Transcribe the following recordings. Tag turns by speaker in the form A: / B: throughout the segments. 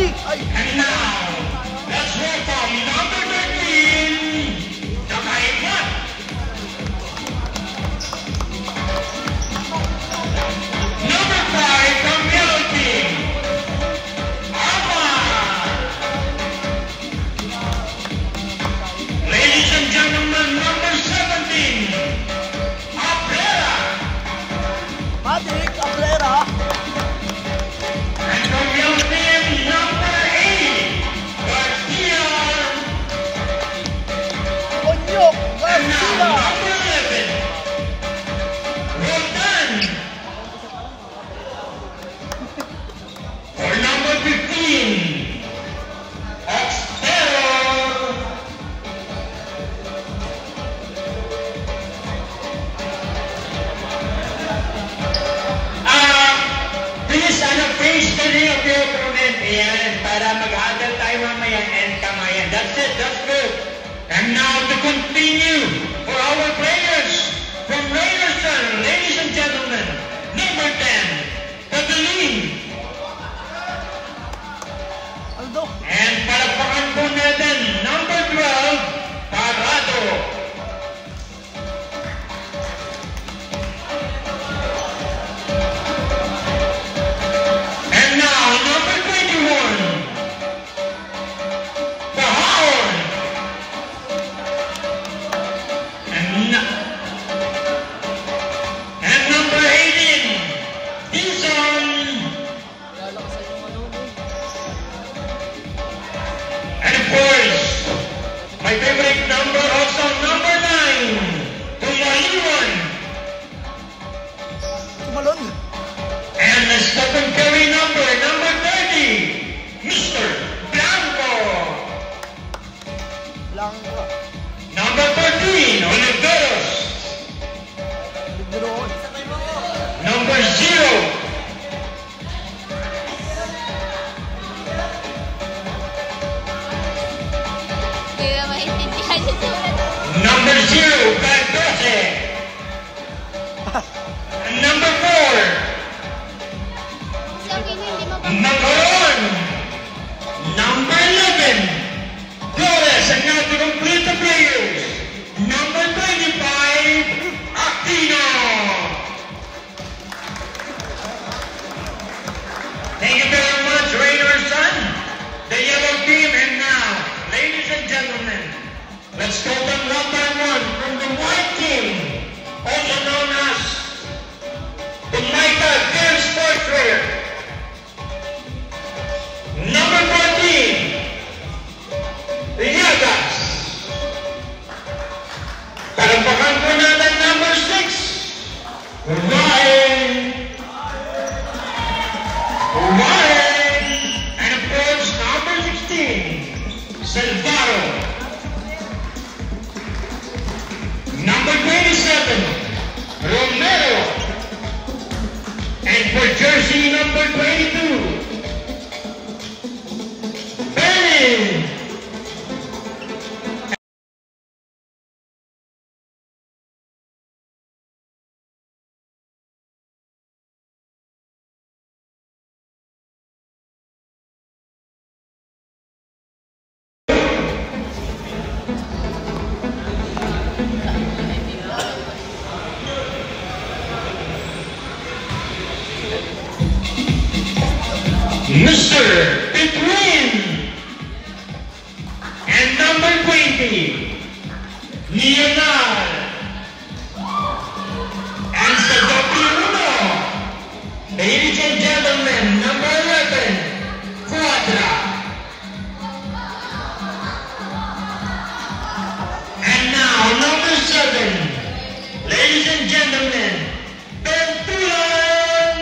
A: And now, let's welcome number 13, Nakaipat. Number 5 from Yellow Team, Alma. Ladies and gentlemen, number 17, Abrera.
B: Patrick Abrera.
A: And from Yellow Team, number 8, Garcia.
B: Onyok
A: And now,
B: Garcia.
A: number 11, Rodan. For number 15, Oxtero. Please, face the name of your opponent. Ayan, para mag-handle tayo mamaya and kamayan. That's it, that's good. And now to continue for our players from Rayerson, ladies and gentlemen, number 10, Catalin.
B: Aldo.
A: And palakpakan po natin, number 12, Parado. And now, number 21, Bahaon. And number 18, Dizon. And of course, my favorite number also, number 9, Tumaliwan.
B: Tumalon.
A: And the stop and carry number 30, Mr. Blanco.
B: Blanco.
A: Number 14, Oliveros.
B: Libro.
A: Number 0,
C: Hindi na maintindihan yung sulat.
A: number 0, Cardose. And number 4,
C: Kasi ang hindi mapapagod.
A: Macaron. Number 11, Flores. And now to complete the players, number 25, Aquino. Thank you very much, Rayerson, the Yellow Team. And now, ladies and gentlemen, let's go them one by one from the White Team, also known as the Micah Deer Sports Raider. Number 14, Yagas. Palakpakan po natin number 6, Ryan. And of course, number 16, Salvaro. Number 27, Romero. And for jersey number 22, Benny. Mr. Between. And number 20, Leonard. And sa W1, ladies and gentlemen, number 11, Quadra. And now, number 7, ladies and gentlemen, Bentulan.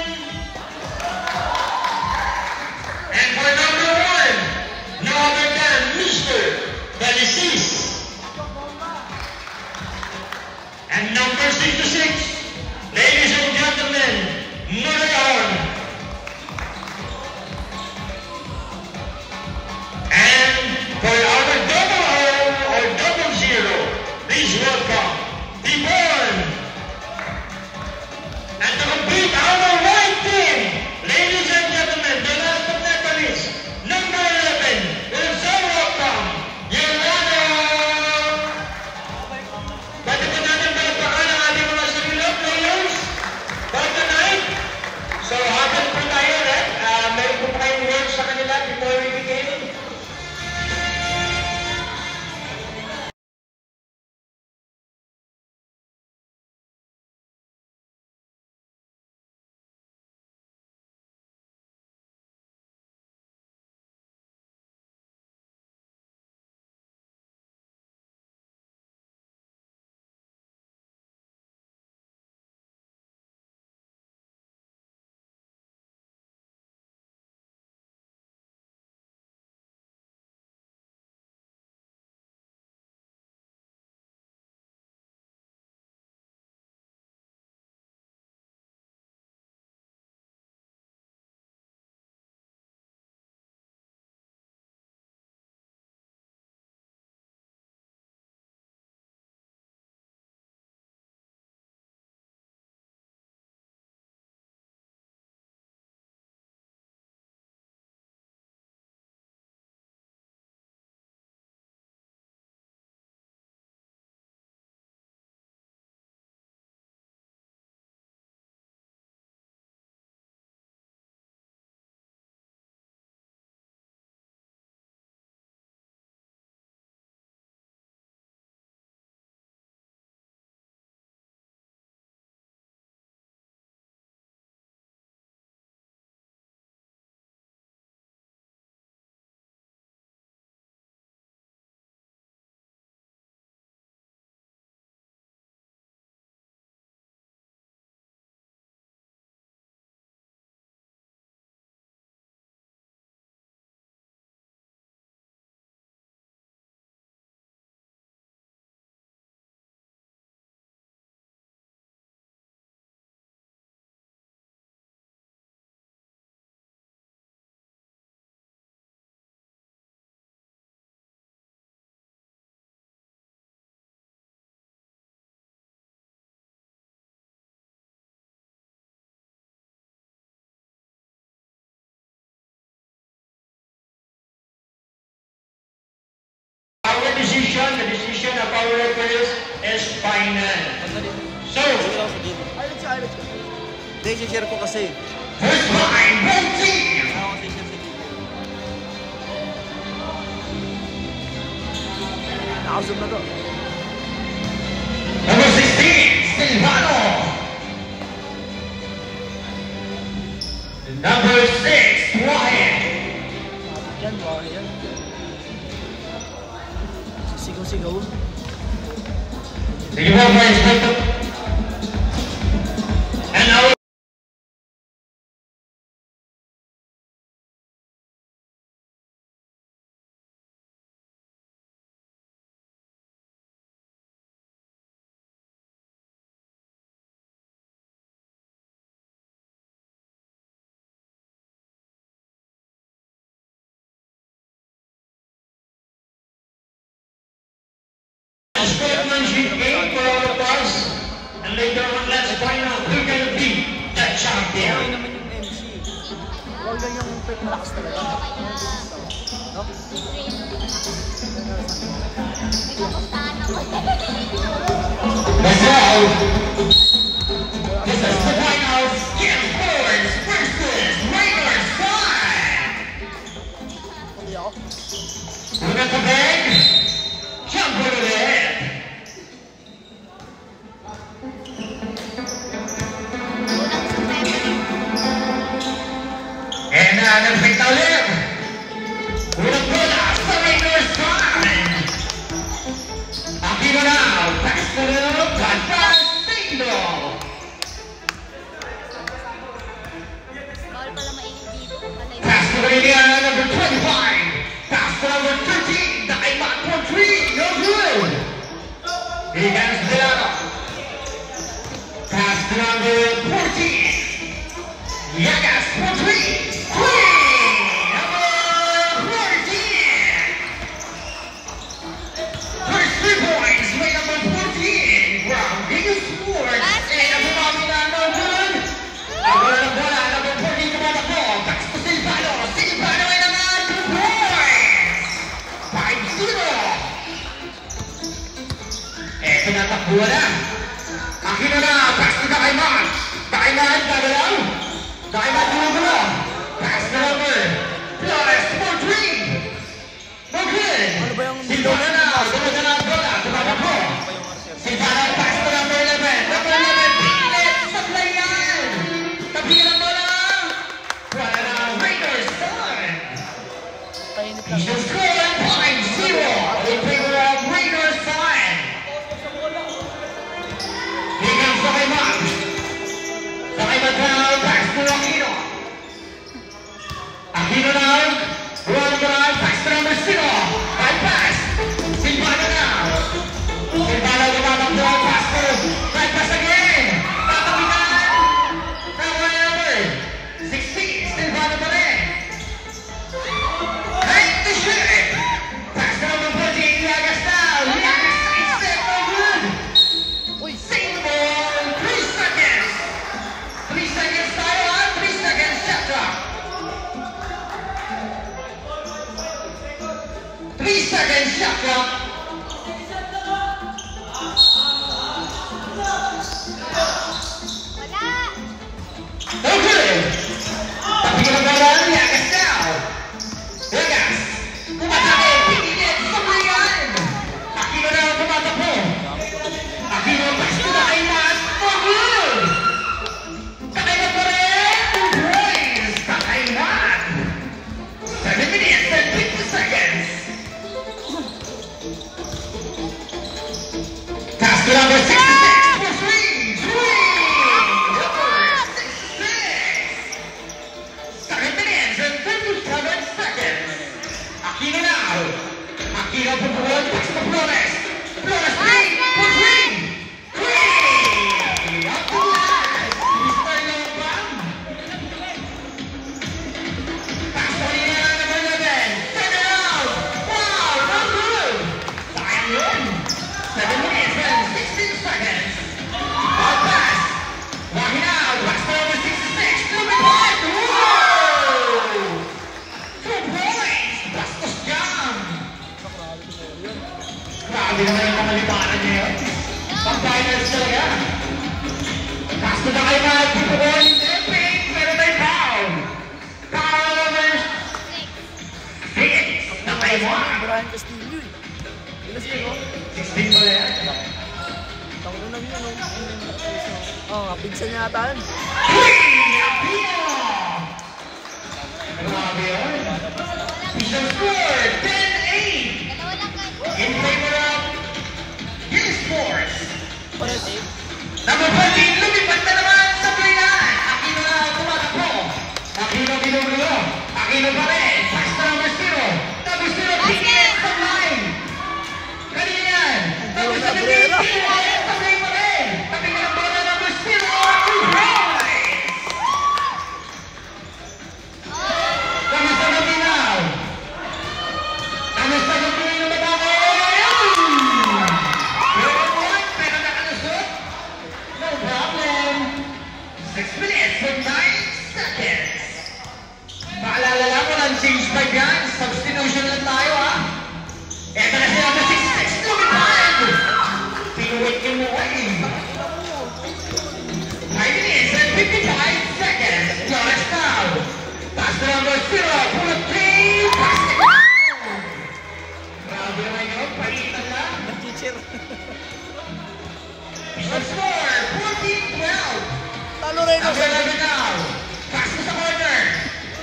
A: And for number 1, no other than Mr. Belisis. And number 66, ladies and gentlemen, Marayon. And for our double O or double 0, please welcome Tiborn. And to complete our white team, ladies and gentlemen, the last but not the least, number decision of our referees is final. So,
B: Highlights ka, highlights ka. Hindi, share ko kasi.
A: first line, red team.
B: Nakazoom na to.
A: Number 16, Silvano. Number 6, Wyatt.
B: Yan, wow, yan. Sigaw-sigaw.
A: Sige po, boys. And now, sportsmanship game for all of us. And later on, let's find out who's gonna be the
B: Okay
A: champion.
B: naman yung MC. Huwag lang yung malakas talaga. No?
C: Nagkamustahan ako.
A: Let's go. This is the finals. Skip Force versus Raiders 5.
B: Hindi ako.
A: Look at the bag. Jump over the head.
C: Unang sa memory.
A: And nagpita ulit. Unang bola sa Raiders 5. Aquino now. Pass to the Catasino.
C: Bawal pala maingin dito. Patay.
A: Pass to Indiana, number 25. Pass to number 13. The Ayman for 3. No good. He has Delano. Pass to number 14. Yagas for 3. Queen. Number 14. First 3 points. Way number 14. From Eagle Sports. And ang bumami na no good. Ang bola ng bola. Number 14 tumatakbo. Pass to Silvano. Silvano ay naman 2 points. 5-0. Eh, tinatakbo na. Aquino na. Pass to Daiman. Daiman, gagalaw. Daiman, gumagalaw. Pass to number Flores for 3. No good.
B: Ano ba yung
A: Silvano na. Gumagalaw ang bola. Tumatakbo. Silvano, pass to number 11. Number 11, pilit sa playan. Tabihan ang bola. Wala na. Raiders 7.
B: Painit lang.
A: The score at 5-0 in favor of Raiders 5. Here comes the Ayman. The Ayman now, pass to Aquino. Aquino now, run the line, pass to number 0. High pass. Silvano na. Grabe naman ang kamalipanan niya yun. Pang-finals talaga. Kasto na kayo mga pupukuhan yung epic, pero may foul. Foul over 6. Nakay mo.
B: Brian Castillo eh. Ilas yun, no?
A: 16 ba yan?
B: Tango na yun, no? Oo, kapigsan niya ata yun.
A: Grabe yun. Isang score, 10-8.
C: Dalawa lang kayo.
A: In favor of Game Sports.
B: Pares eh.
A: Number 14, lumipat na naman sa playan. Aquino na tumatakbo. Aquino binubulo. Aquino pa rin. Pass to number 0. Number 0, tingin sa line. Kanina yan. Number 17, tingin sa line pa rin. Tabi ng bola number 0. Two points. Number 17 now. Number 17 na matake. Pero nakalusot. No problem. 6 minutes and 9 seconds. Paalala lang, walang change by yan. Substitution lang tayo, ha? Eto na sila na 6-6. Lumipad! Pinuwit yung away. 5 minutes and 55 seconds. Flores now. Pass to number 0. Pull up team. Pass it. Grabe naman yun. Palitan lang.
B: Nag-teacher.
A: Score, 14-12.
B: Talo rin ako.
A: Number 11 now. Pass to sa corner.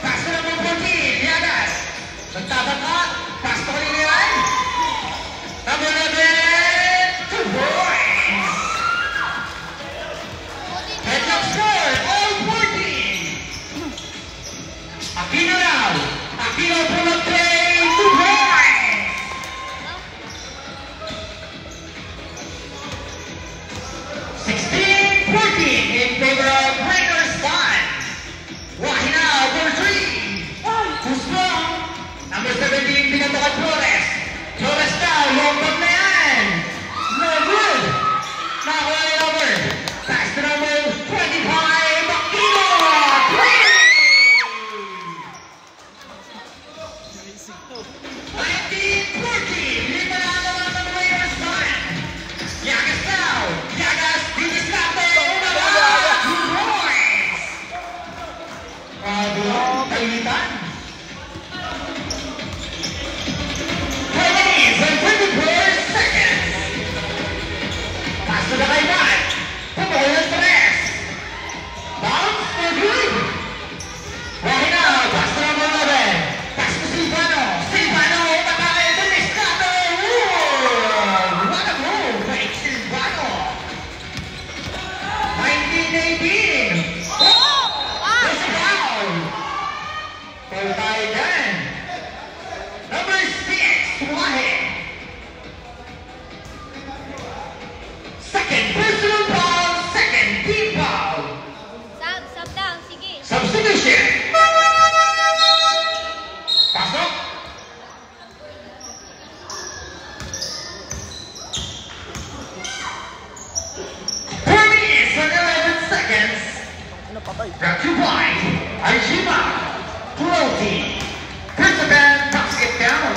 A: Pass to number 14. Yagas. Nagtataka. Pass to kanina yan. Number 11. 2 points. Heads up score. All 14. Aquino now. Aquino pull up play. 2 points. 16-14 in favor of Breakers Fun. Walking out for 3. Too strong. Number 17, pinatukan Flores. Flores now, lombag na yan. No good. Nakakuha yung over. Pass to number 25, Aquino. 19-14, lima na ang mga ng Breakers Fun. Yagas now. Yagas, diniskato. Unaga. 2 points. Kainitan. 4 minutes and 24 seconds. Pass to the kainan. Pumukul ng 3. Bounce for good. Walking out. Pass to number 11. Pass to Silvano. Silvano, umakakay. Diniskato. What a move by Silvano. 19-18. There's a foul. Foul tayo dyan. Number 6, Wahe. Second personal foul, second team foul.
C: Sub down. Sige.
A: Substitution. Pasok. Four minutes and 11 seconds.
B: Ano patay?
A: Brought to you by Ajima, Protein, Principan Basket Down.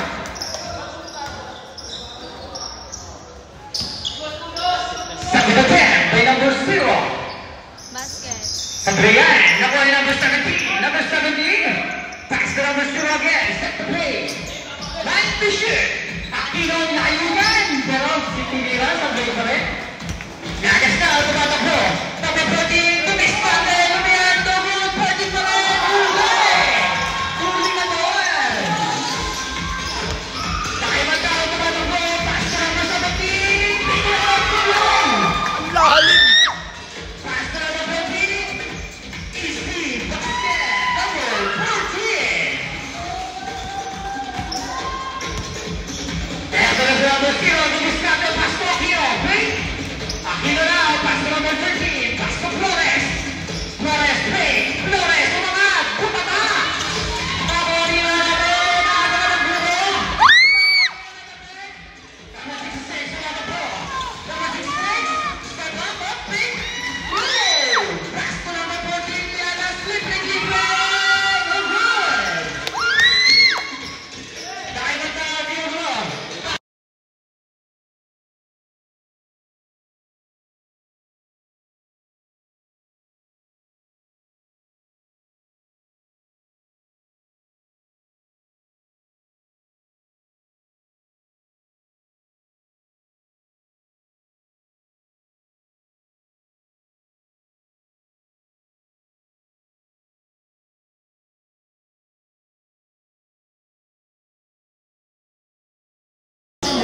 A: Second attempt by number 0.
C: Basket.
A: Adrian, nakuha ni number 17. Number 17. Pass to number 0 again. Set the play. Line to shoot. Aquino layugan. Pero si Tinira sabay pa rin. Yagas na, tumatakbo. Number 14, tumispate. Lumiyan, double, 14 pa rin. Huli na doon. Nakimagkao, tumatakbo. Pass to number 17. Pick up the line.
B: Ang lalim!
A: Pass to number 14. Easy basket. Number 14. Eto na sa number 0. Tumispate. Pass to Aquino. Break.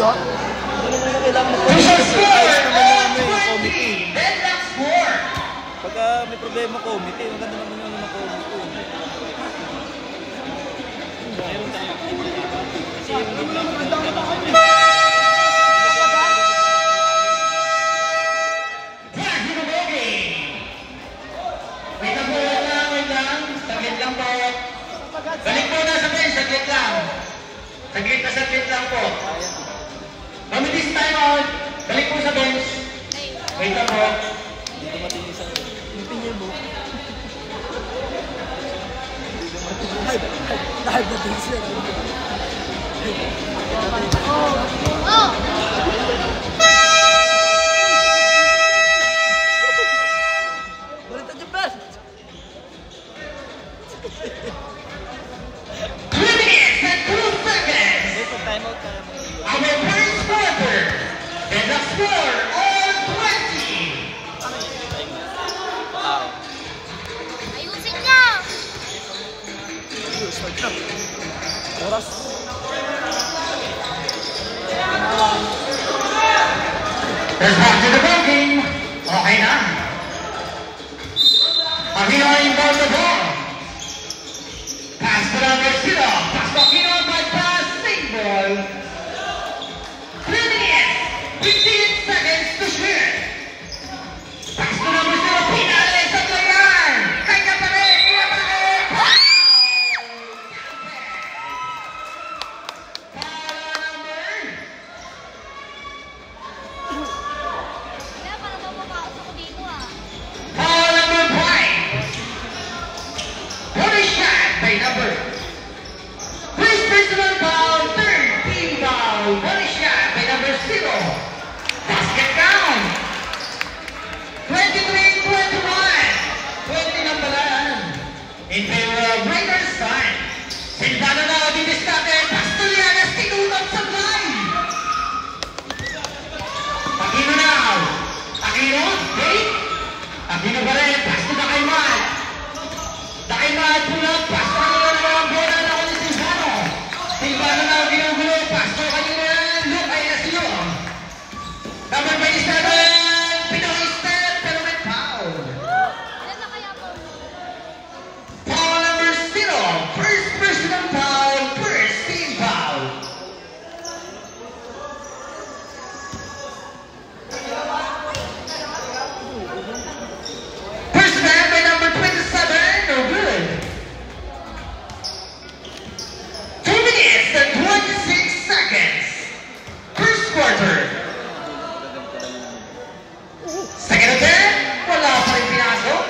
B: yun? Hindi naman na kailangan
A: Official
B: mag-committee. Ayos
A: score
B: naman yung
A: of
B: committee.
A: 20. Deadlock score.
B: Pagka may problema committee, maganda naman yung ng committee. Mayroon tayo. Kasi hindi mo lang magandang
A: Saglit lang po. Balik po na sa bench, saglit lang. Saglit lang po. Committee's time out. Balik po sa bench. Wait lang po.
B: Dito matinis ang pinya mo. Dahil na din siya.
C: Oh!
B: Balitan yung best!
A: 2 minutes and 2 seconds.
B: Ito, time out tayo.
A: Our first quarter. And the score of 20.
C: Ayusin niya!
B: Start na. Oras.
A: There's back to the ball game. Okay na. Aquino inbound the ball. Pass to number 0. Pass to Aquino by pass. Same ball. 3 minutes. 15 seconds to shoot. Pass to number 0. Pinales sa player. Kanya pa rin. Iya pa rin.
C: Kaya parang mapapakos ako dito ah.
A: Foul number 5. What a shot by number. First personal foul, third team foul. What a shot by number 0. Basket down. 23-21. 20 na pala. In favor of Raiders time. Silvano na didiskate. Pastulianas tinulog sa line. Aquino now. Aquino, wait. Aquino pa rin. Pass to Dakayman. Dakayman, pull up. Pass to kanina na ang bola na ako ni Silvano. Silvano na ginugulo. Pass to kanina. Look, ay nasilo. Number 27. Pinoy step, pero may foul.
C: Ilan na kaya po?
A: Foul number 0. First personal foul. First team foul. First man by number 27. No good. 2 minutes and 26 seconds. First quarter. Second attempt. Wala pa rin pinasok.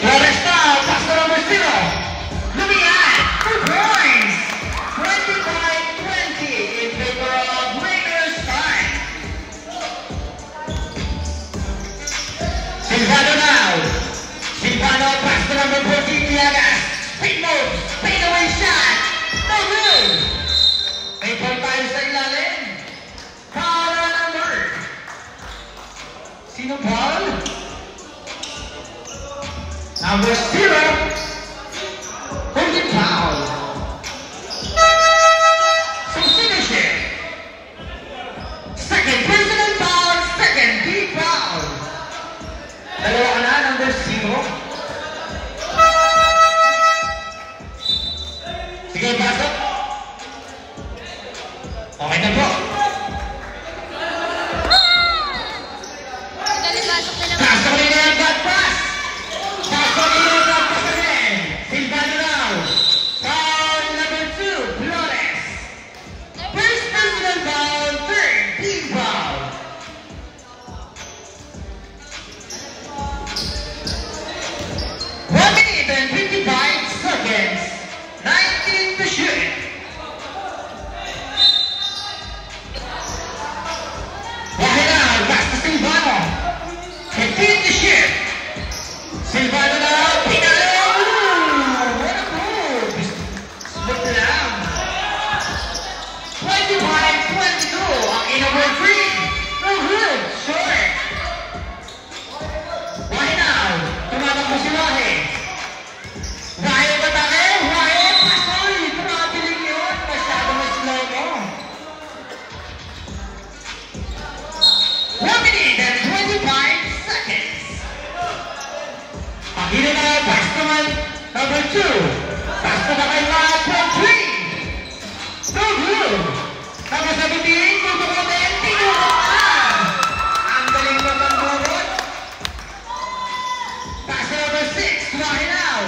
A: Flores now, pass to number 0. Lumian, 2 points. 25-20 in favor of Raiders time. Silvano now. Silvano, pass to number 14, Liagas. Spin moves, fade away shot. No good. May ball tayo sa ilalim. Foul na number. Sino foul? Number 0. Holding foul. So finish it. Second personal foul, second team foul. Dalawa ka na, number 0. Sige, pasok. Okay na po.
C: Galipasok na lang.
A: Pasok rin na yung bad pass. Pasok rin na yung bad pass rin. Silvano now. Foul number 2, Flores. First personal foul, third team foul. One minute and 55 seconds. 19 to shoot. Wahina, pass to Silvano. 15 to shoot. Silvano now, Pinalo. What a move. Smooth lang. 25-22. Aquino number 3. No good. Short. Wahina, tumatakbo si Wahe. Wahe batake. Wahe, pasoy. 2. Pass to the kay Matt from 3. No good. Number 17, tutukutin, tinutukan. Ang galing naman bugot. Pass to number 6, Tumahe now.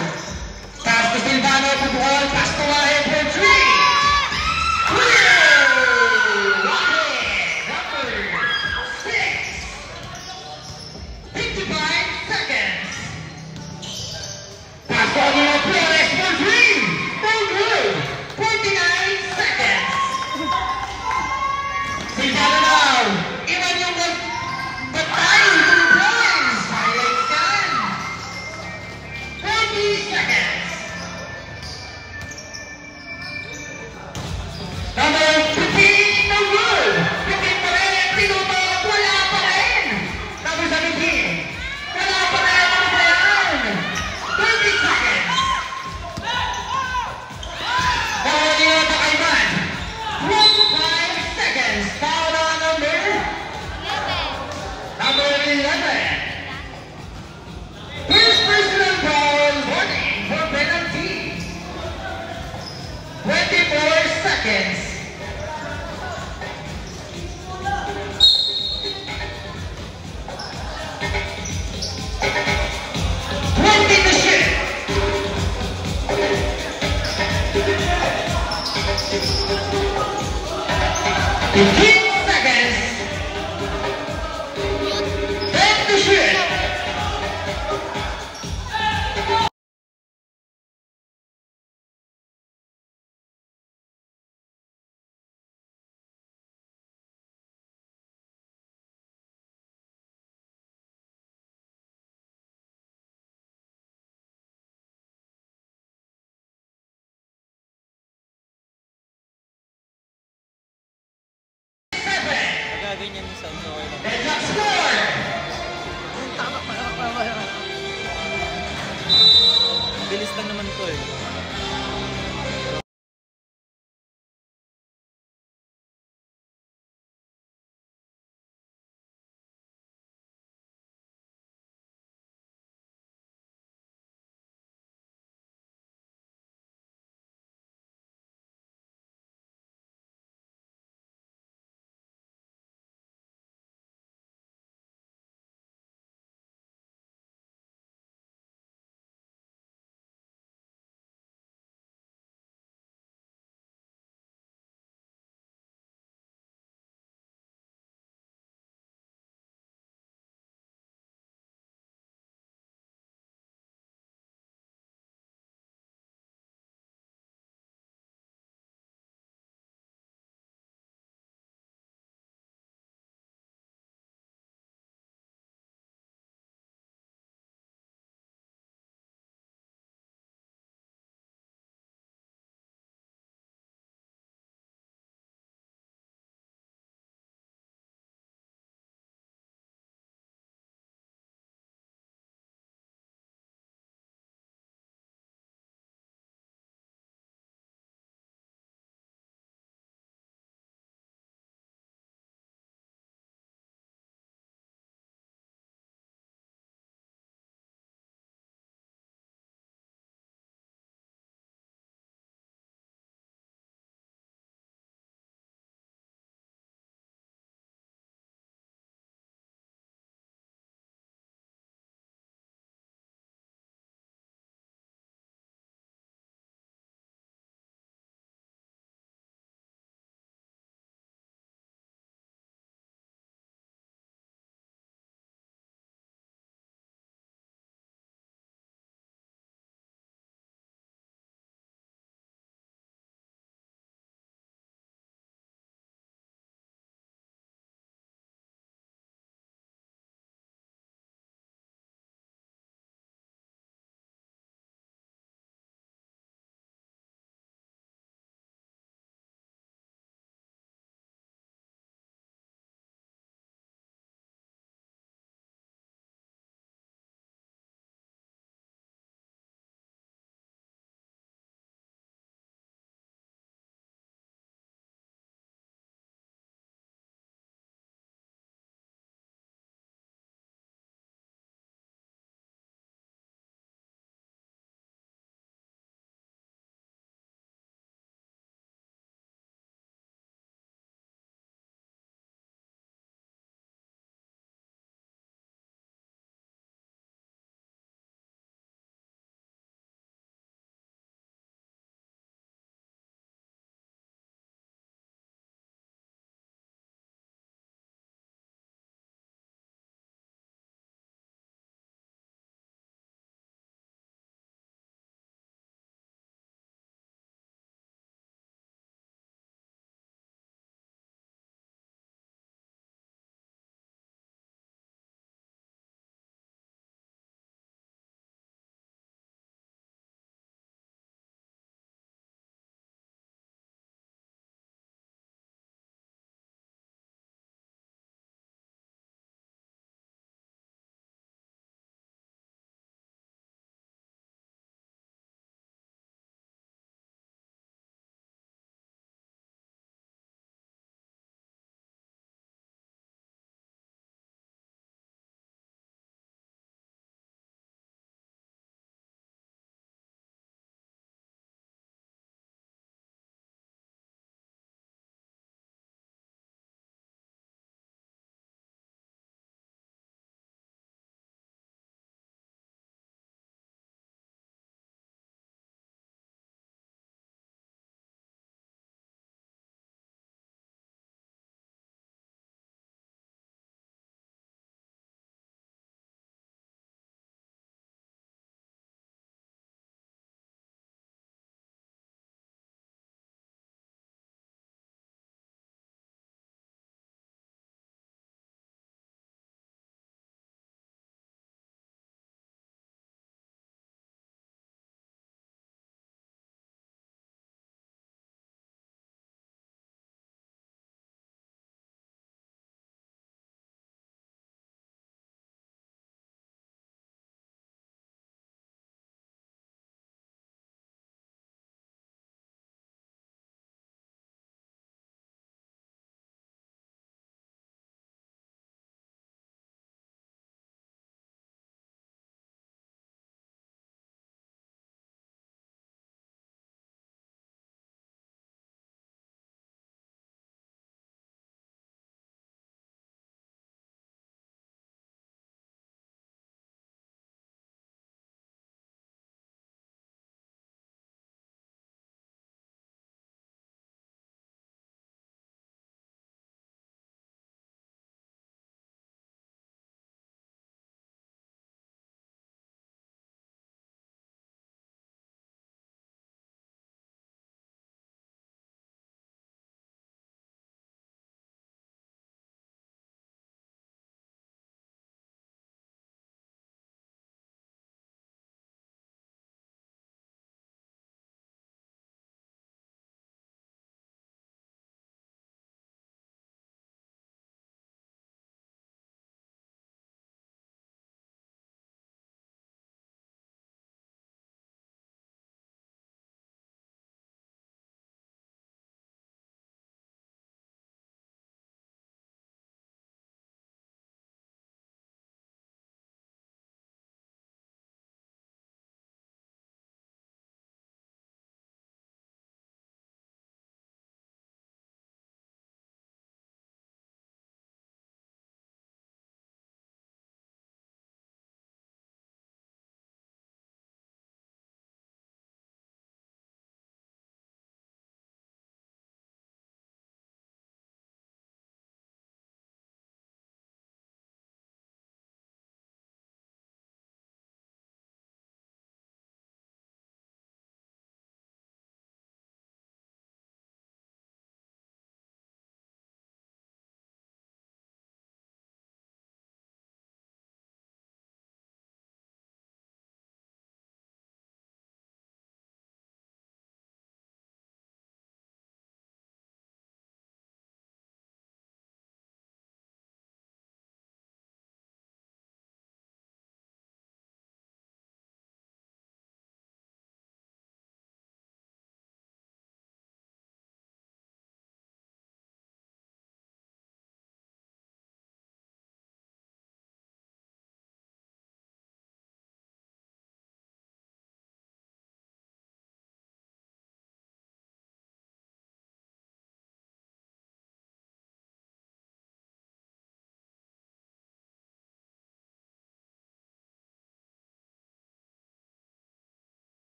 A: Pass to Silvano, tutukol, pass to Tumahe from 3. First personal foul, warning for penalty. 24 seconds. To shoot. 15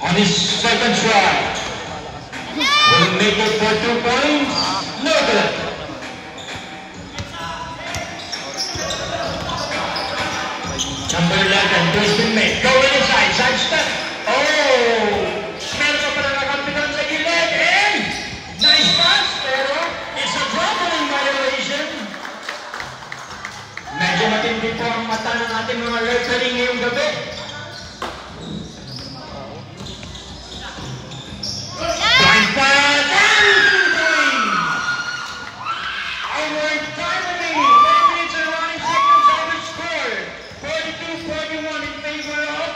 A: On his second try. Will make it for 2 points. No good. Number 11, Tristan May. Go inside, side step. Oh! Meron ka pala nakakampitan sa gilid. And nice pass, pero it's a traveling violation. Medyo matindi po ang mata ng ating mga referee ngayong gabi. Blind pass and 2 points. Our timing. 10 minutes and running seconds on the score. 42-41 in favor of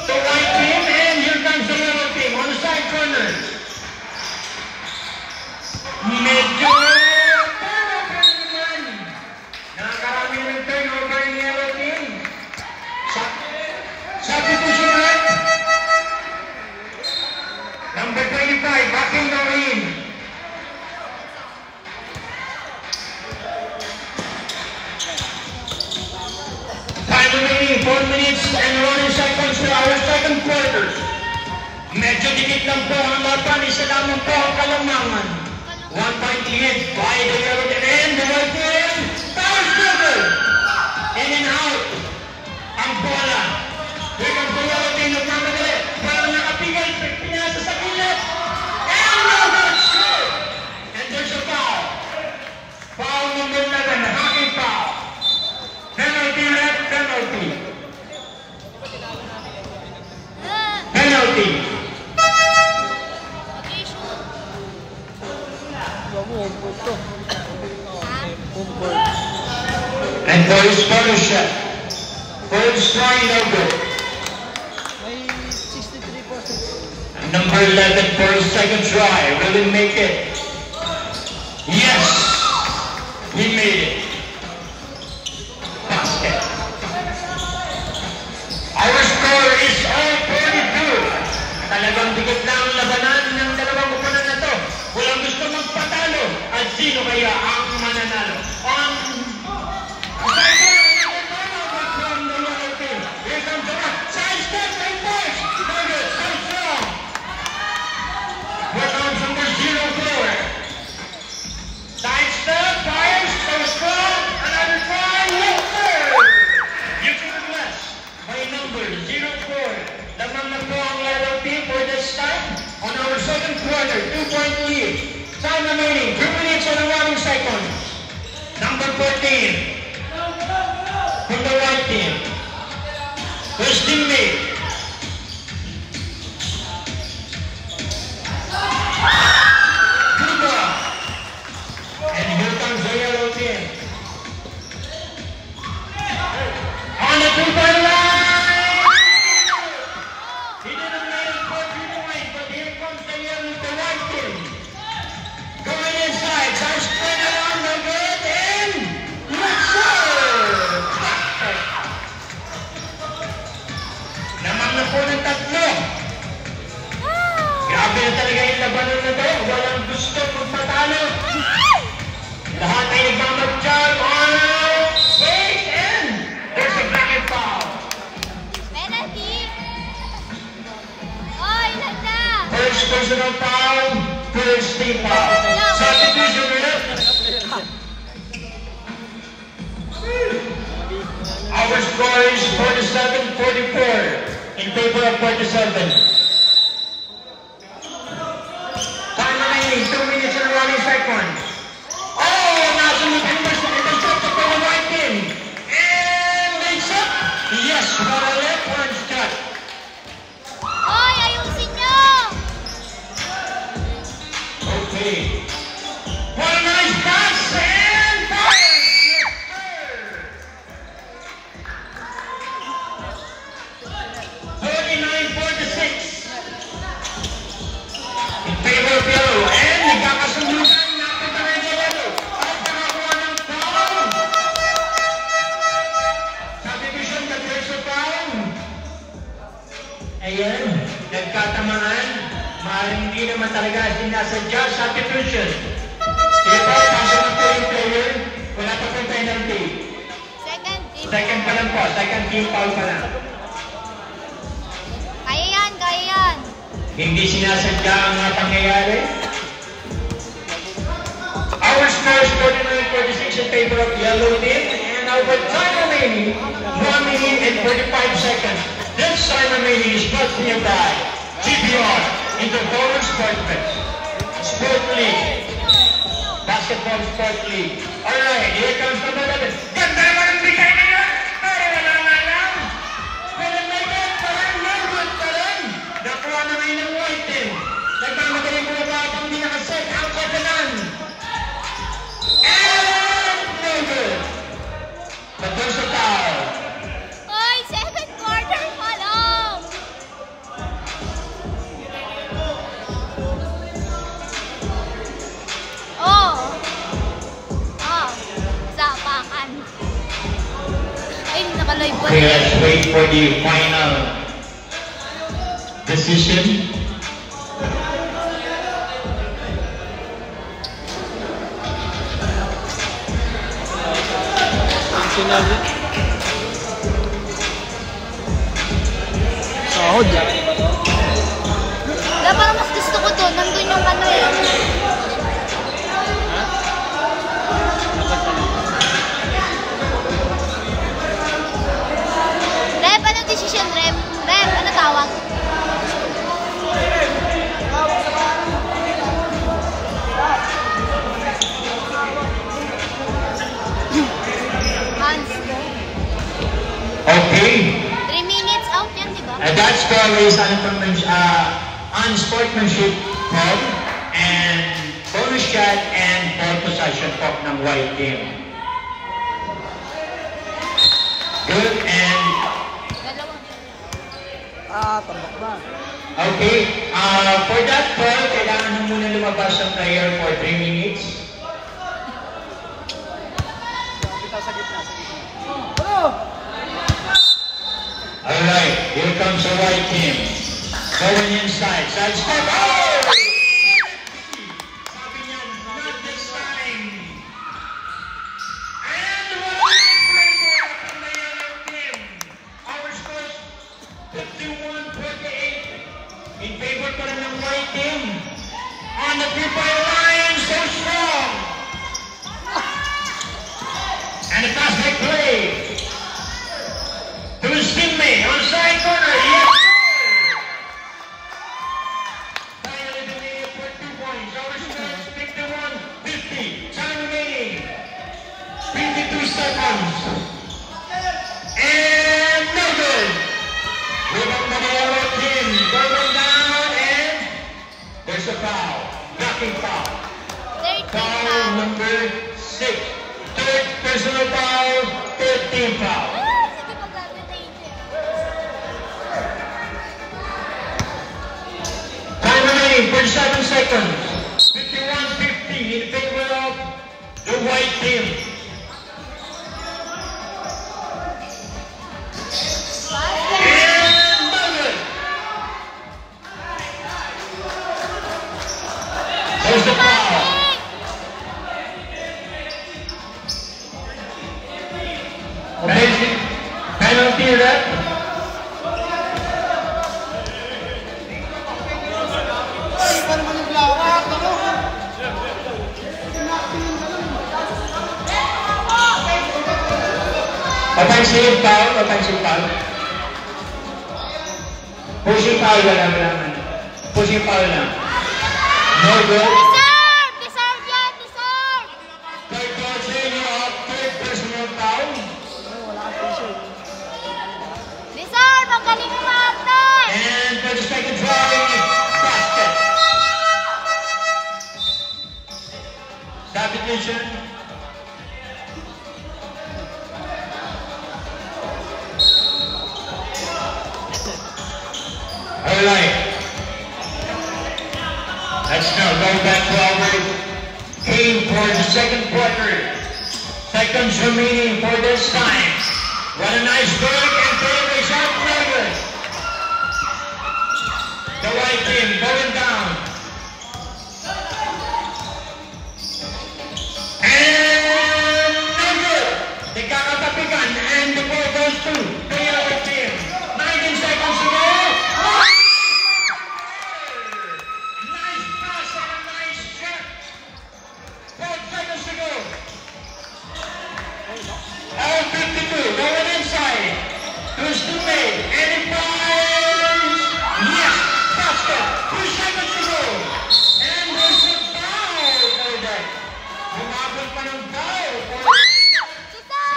A: the white team, and here comes the yellow team on the side corner. Medyo turnover naman. Nakakarami ng turnover ng yellow team. Substitution right. Number 25, backing the in. Time remaining, 4 minutes and 1 seconds for our second quarter. Medyo dikit lang po ang laban, isa lamang po ang kalamangan. 1 point lead by the yellow team and the white team. Power struggle! In and out. Ang bola. Here comes the yellow team, nagmamadali. Parang nakapigil, pinasa sa gilid. And no good shot! And there's a foul. Foul number 11, hacking foul. Penalty, red penalty. Penalty.
C: Okay, shoot.
B: Home court to. Home court.
A: And for his photo shot. First try, no good.
B: May 63%.
A: Number 11 for his second try. Will he make it? Yes! He made it. Basket. Our score is all 42. Talagang dikit na ang labanan ng dalawang kupunan na to. Walang gusto magpatalo. At sino kaya ang mananalo? On from the yellow team. Here comes the one. Side step, right push. Target, so strong. Here comes number 04. Side step, fires, so strong. Another try, yes sir. You can bless by number 04. Lamang na po ang yellow team for this time. On our second quarter, 2-point lead. Time remaining, 2 minutes and 1 second. Number 14. From the white team. Tristan May. Good ball. And here comes the yellow team. On the 2-point line! He didn't make it for 2 points, but here comes the white team. Going inside, side spin around the good, and yes sir! Naman na po ng tatlo. Grabe na talaga yung labanan na to. Walang gusto magpatalo. Lahat ay nagmamagtiyag on base, and there's a blanket foul.
C: Penalty. Oh, ilan na?
A: First personal foul, first team foul. Substitution ulit. Our score is 47-44 in favor of 47. Time remaining, 2 minutes and 1 second. Oh, nasunod yung shot for the white team. And makes up. Yes, for a left one shot.
C: Oy, ayusin nyo!
A: Okay. What a nice pass and fire! Yes, sir! 39-46. In favor of yellow. And nagkakasundutan natin na rin sa yellow. At nakakuha ng foul. Subdivision, the first foul. Ayan, nagkatamaan. Maaaring hindi naman talaga sinasadya. Substitution. Sige po, pasok na po yung player. Wala pa pong penalty.
C: Second team.
A: Second pa lang po. Second team foul pa lang. Hindi sinasadya ang mga pangyayari. Our score is 49-46 in favor of yellow team, and our time remaining 1 minute and 45 seconds. This time remaining is brought to you by GPR, Interpolar Sport League, Basketball Sport League. Alright, here comes the moment. Ganda naman ang bigay na yun! Pero wala nga lang! Walang may God, parang nervous pa rin! Nakuha na rin ng white team. Nagmamagaling mo na ba ang hindi nakaset ang katanan? And no good! But there's a foul.
C: Oy, second quarter pa lang! Oh! Oh, sapakan. Ay, nakalive pa
A: Okay, let's wait for the final decision.
B: Sinabi. Sahod yan.
C: Wala, parang mas gusto ko doon. Nandun yung ano eh. Rep, anong decision, Rep? Rep, ano tawag? Hans.
A: Okay.
C: 3 minutes out yan, di ba?
A: That score is unsportsmanship foul and bonus shot and ball possession foul ng white team. Good and
C: Dalawa.
B: Tambak ba?
A: okay. For that foul, kailangan mo muna lumabas ang player for 3 minutes.
B: Kita sa gitna, sa gitna. Ano?
A: Alright, here comes the white team. Going inside. Side step. Oh! Sabi niya, not this time. And what a big playboy from the yellow team. Our score is 51-48. In favor pa rin ng white team. On the 3-point line, so strong. And a fast-break play. To his teammate on side corner. Yes, sir! Finally delayed for 2 points. Our score is 51-50. Time remaining 52 seconds. And no good. Rebound by the yellow team. Going down and there's a foul. Blocking foul. Foul number 6. Third personal foul. 13 foul.
C: Sige, pag-advertise.
A: Time remaining 47 seconds. 51-50 in favor of the white team. And Mullen. There's the foul. Penalty rep.
B: Ay, iba naman yung lawak. Ano?
A: Offensive foul, offensive foul. Pushing foul lang naman. Pushing foul lang. No good.
C: Deserve! Deserve yan! Deserve!
A: Third coaching of third personal foul.
B: Wala kang t-shirt.
C: Deserve! Ang galing mo, Martin!
A: And for the second try, basket. Substitution. Alright. Let's now go back to our game for the second quarter. Seconds remaining for this time. What a nice break and fadeaway shot, no good. The white team going down. And no good. They got up a gun and the ball goes to the yellow team. 19 seconds to go. L52, going inside. Who's to make? And it fires! Yes! Basket! 2 seconds to go! And there's a foul for that. Humabol pa ng foul for
C: Sister!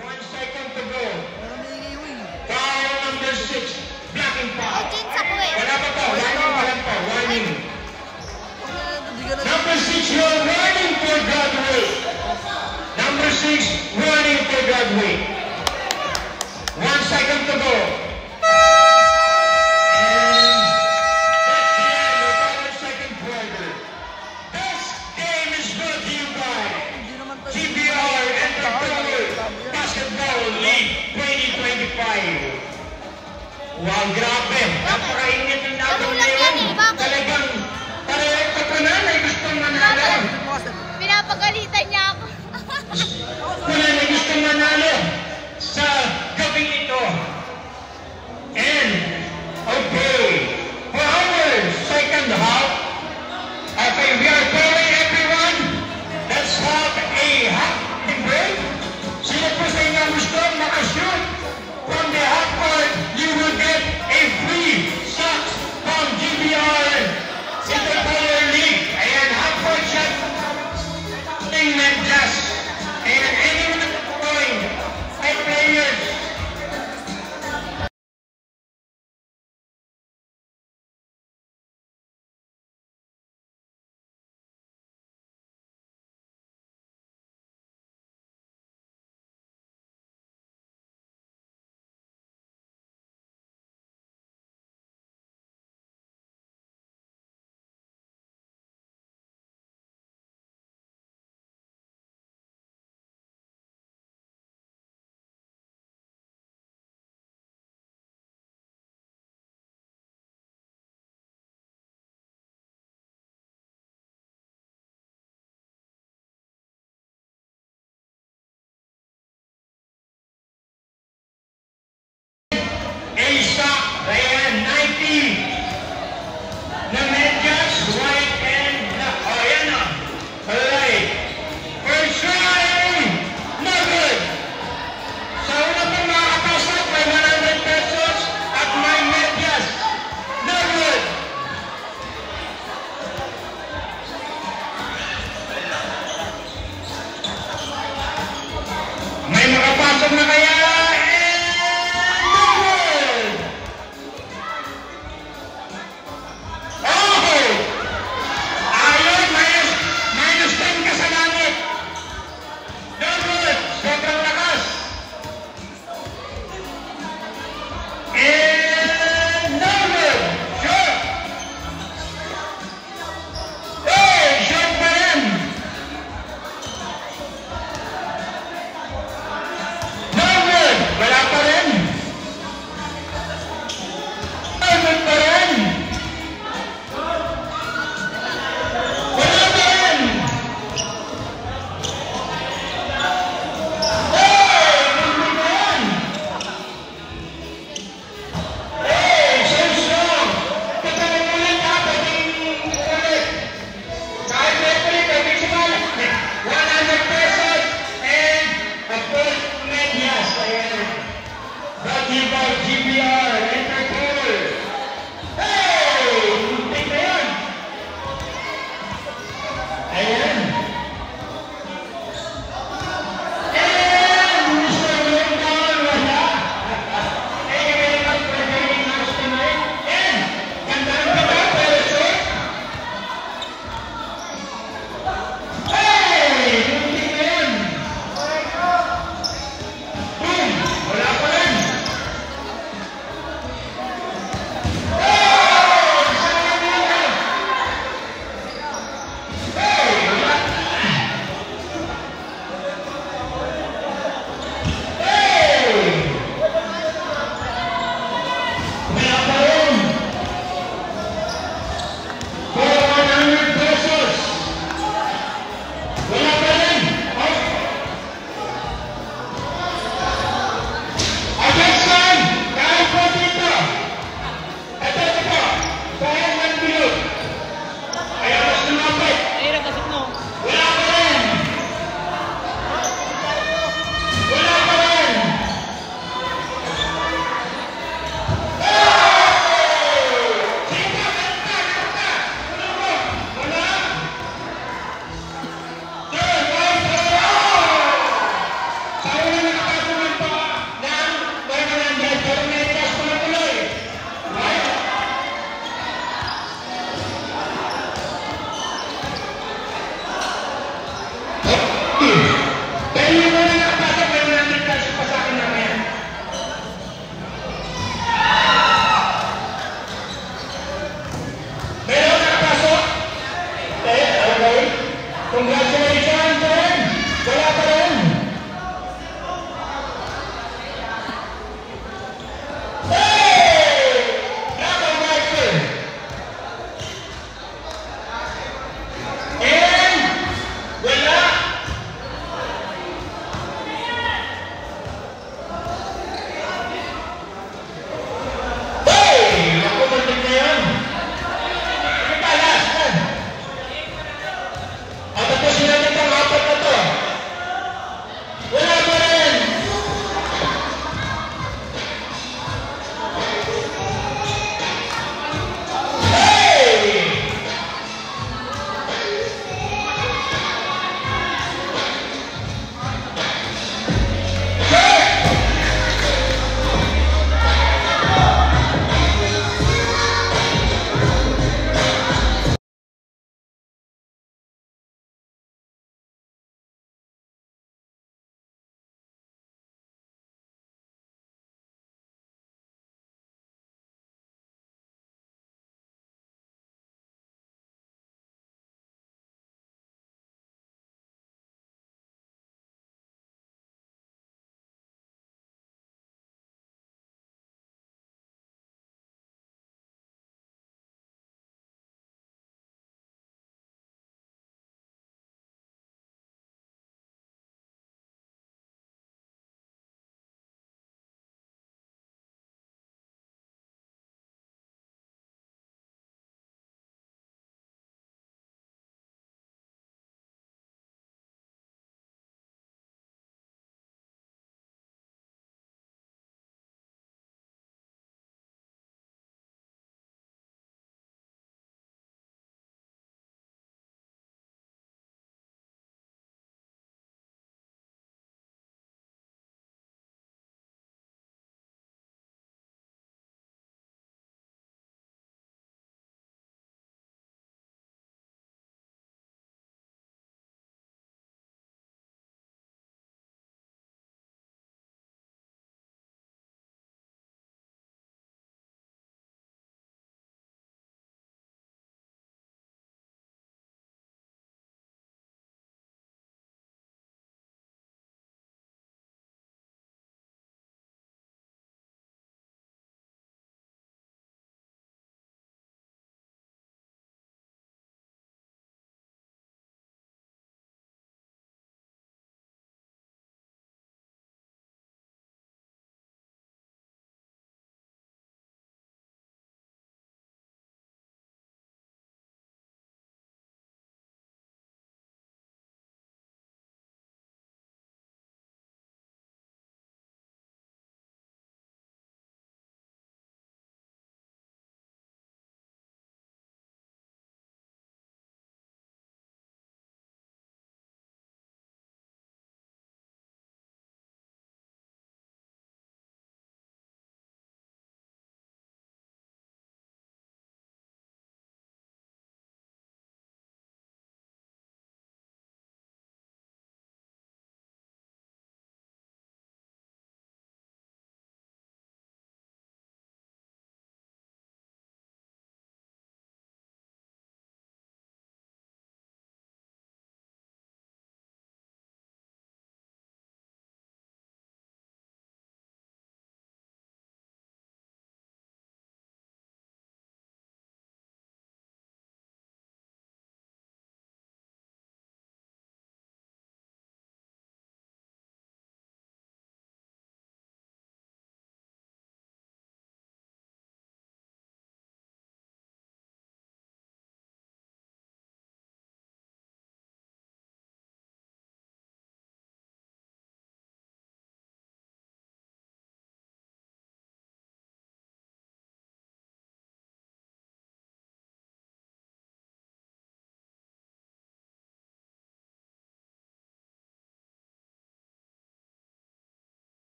A: 1 second to go.
B: Pero may ingay mo eh.
A: Foul number 6. Blocking
C: Ay,
A: foul.
C: jeans ako eh.
A: Wala pa po. Warning pa lang po. Warning.
B: Hindi ka na.
A: Number 6, you're warning for Broadway. Number 6, warning for Broadway.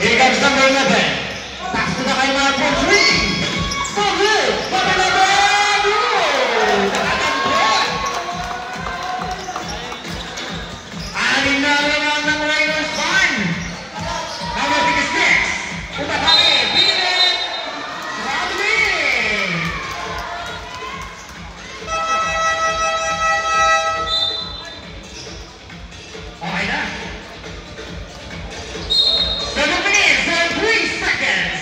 A: Here comes number 11. Pass to the kay mga for 3. So good. Number 11. Woo! Nakatampo. Anim na lang ng Raiders fan. Number 66. Umatake. Binet. Rodney. Okay na. 7 minutes and 3 seconds.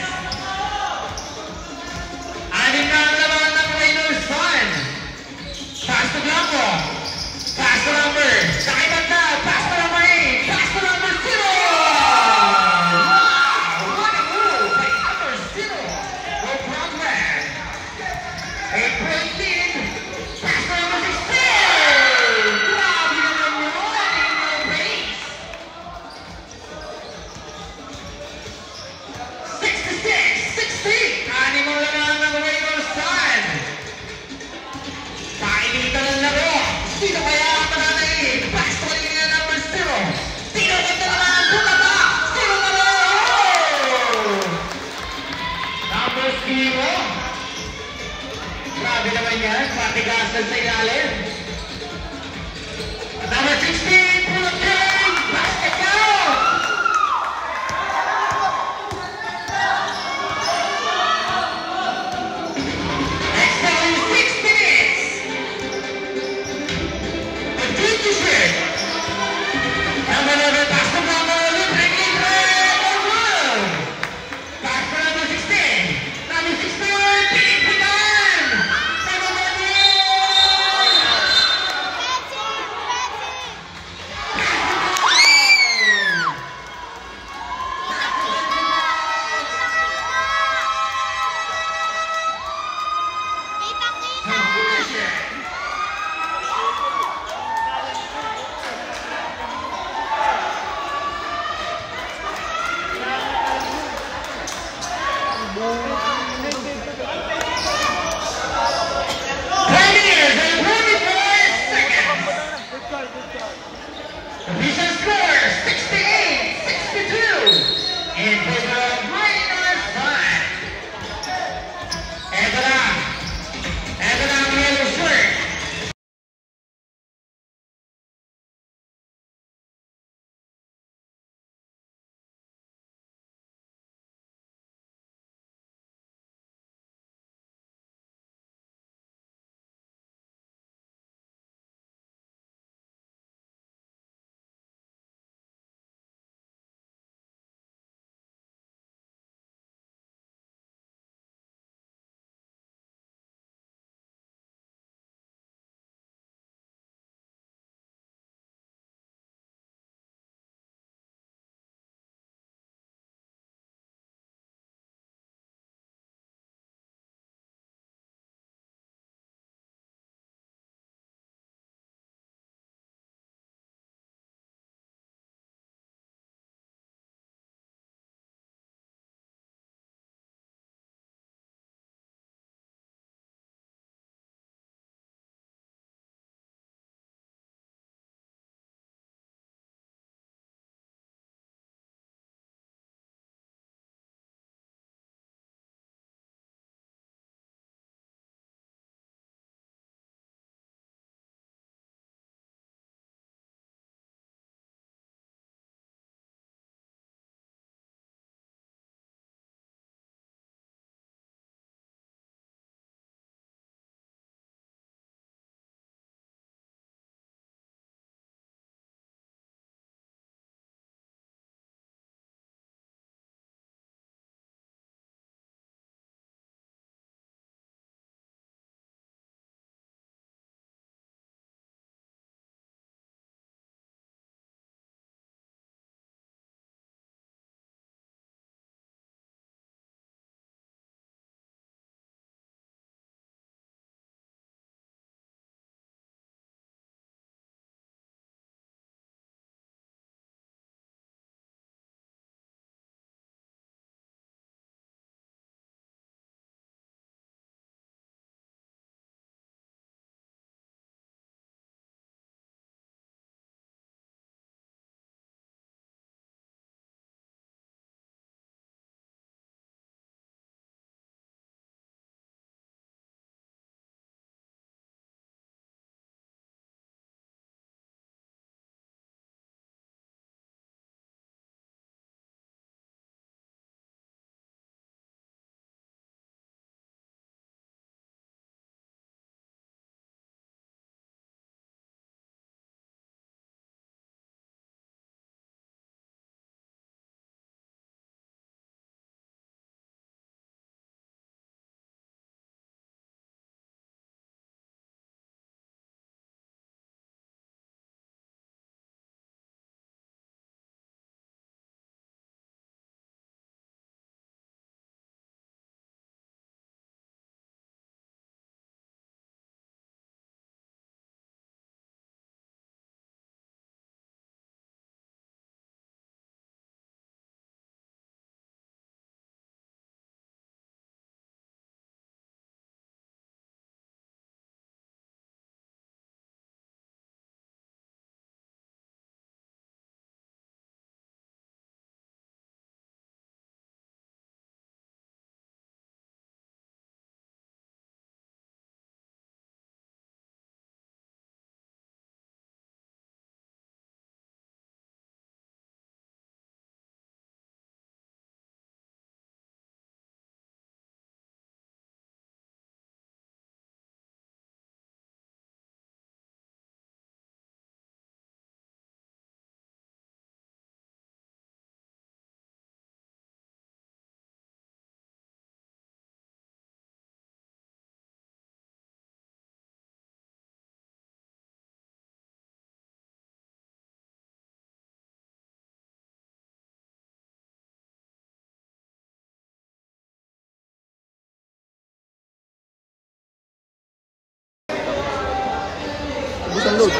B: load.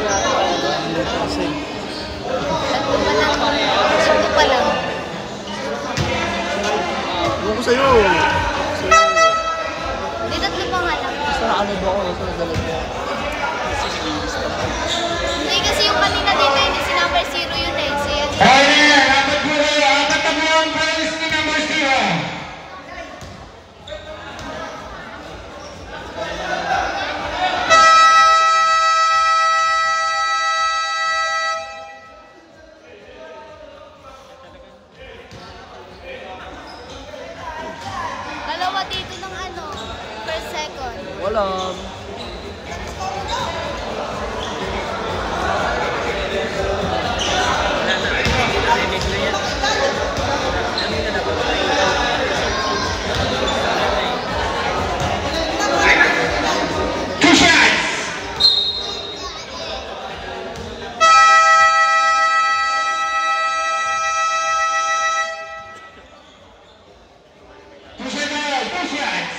B: Load kasi.
C: Ito pa lang.
B: Ewan ko sa'yo.
C: Di tatlo pa nga lang.
B: Basta naka-load ako. Basta nag-load ko.
C: Hindi kasi yung kanina dito yun, si number 0 yun eh. Si
A: Kaya, dapat po kayo. Apat na buwan prize ni number 0.
C: dalawa dito ng ano, per second.
B: Wala.
A: Two shots. Two shots.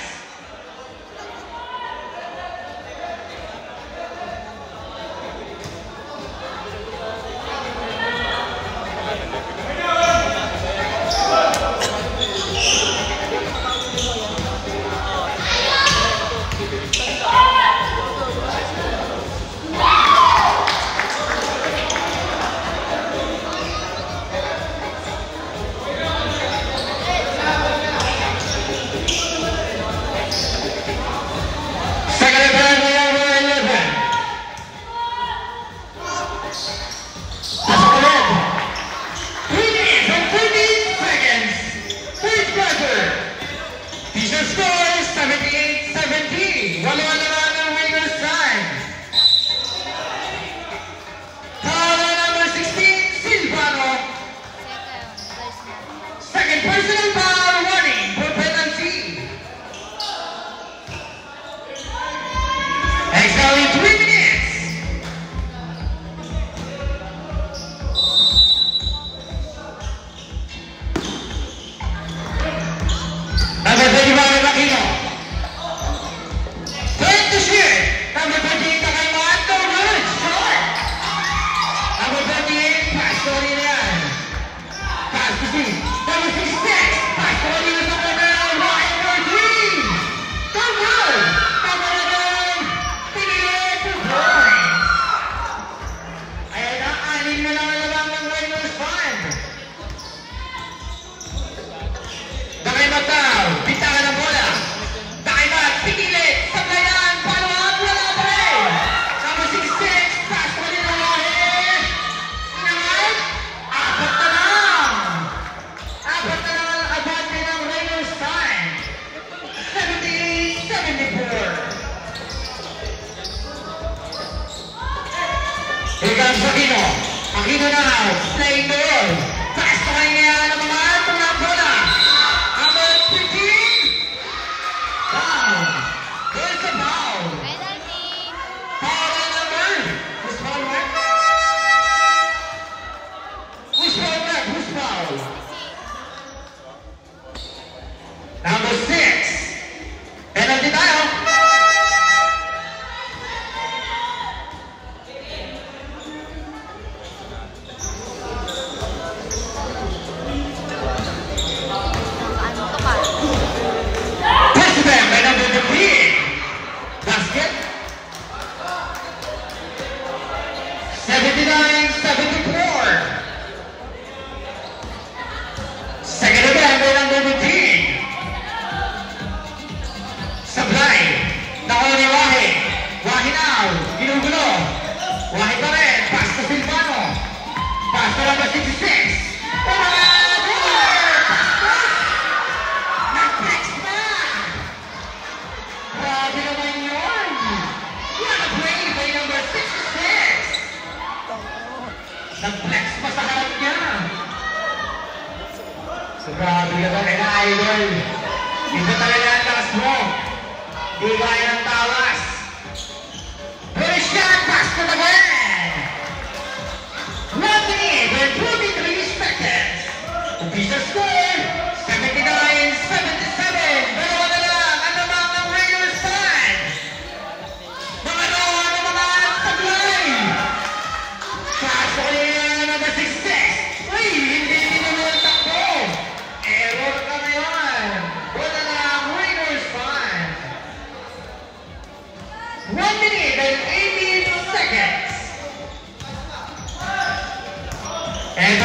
A: Second round, number 11. Pasok ulit. 3 minutes and 13 seconds. Third quarter. Teacher score is 78-70. Wala naman ang winner's time. Talo number 16, Silvano. Second personal foul, warning for penalty. Extra in 3 minutes. Number 35, Aquino. Turn to shoot. Number 28, Takaymato. Good shot. Number 28, Pastori na yan. Pass to Steve. Number 66, Pastori na sa number 1-3. Come on. Number 11, Pinili to points. Ayan na, 6 na lang nalang ng Raiders fan. Takaymatao, bitangan ng bola. Takaymat, pinili, sablayan, follow-up, wala pa rin. Number 66, Pastori na lahi. Naman, apat na lang. Apat na lang ang abante ng Raiders fan. 78-74. Here comes Aquino. Aquino now, playing the ball. Pass to kanya ng mga atong ng bola. Number 15. Foul. There's a foul.
C: Penalty.
A: Foul on number. Who's foul, Mark? Who's foul, Mark? Who's foul? Number 6. Penalty tayo.
C: Ano to pa?
A: Pass to them by number 15. Basket. 79-74. Second again by number 15. Sablay. Nakuha ni Wahi. Wahi now. Ginugulo. Wahi pa rin. Pass to Silvano. Pass to number 66. Nag-flex na. Grabe naman yun. What a play by number 66. Nag-flex pa sa harap niya. So grabe ka ba, idol. Iba talaga ang taas mo. Di kaya ng tawas. Good shot, pass to the man. 1 minute and 43 seconds. Official score, 79-77. Dalawa na lang ang namang ng Raiders fan. Mga nawa ng mga sablay.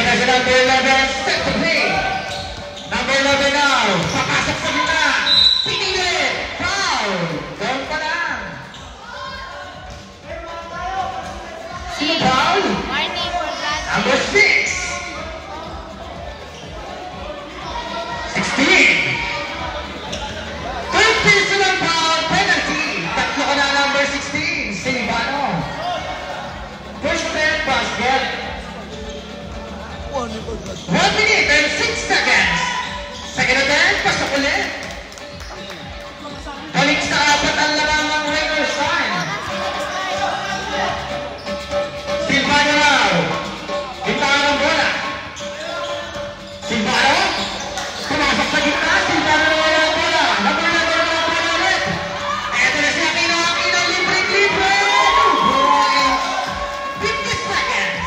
A: na si number 11, set to play. Number 11 now, papasok sa gitna. Pinili, foul. Doon pa lang. Sino foul?
C: Warning for Brad.
A: Number 6. 16. Third personal foul penalty. Tatlo ka na number 16. Silvano. First offense basket. 1 minute and 6 seconds. Second attempt, pasok ulit. Balik sa apat ang lamang Raiders time. Silvano now. Gintaan ang bola. Silvano. Pumasok sa gitna. Silvano na wala ang bola. Number 11 na bola ulit. Eto na si Aquino. Aquino libre. 50 seconds.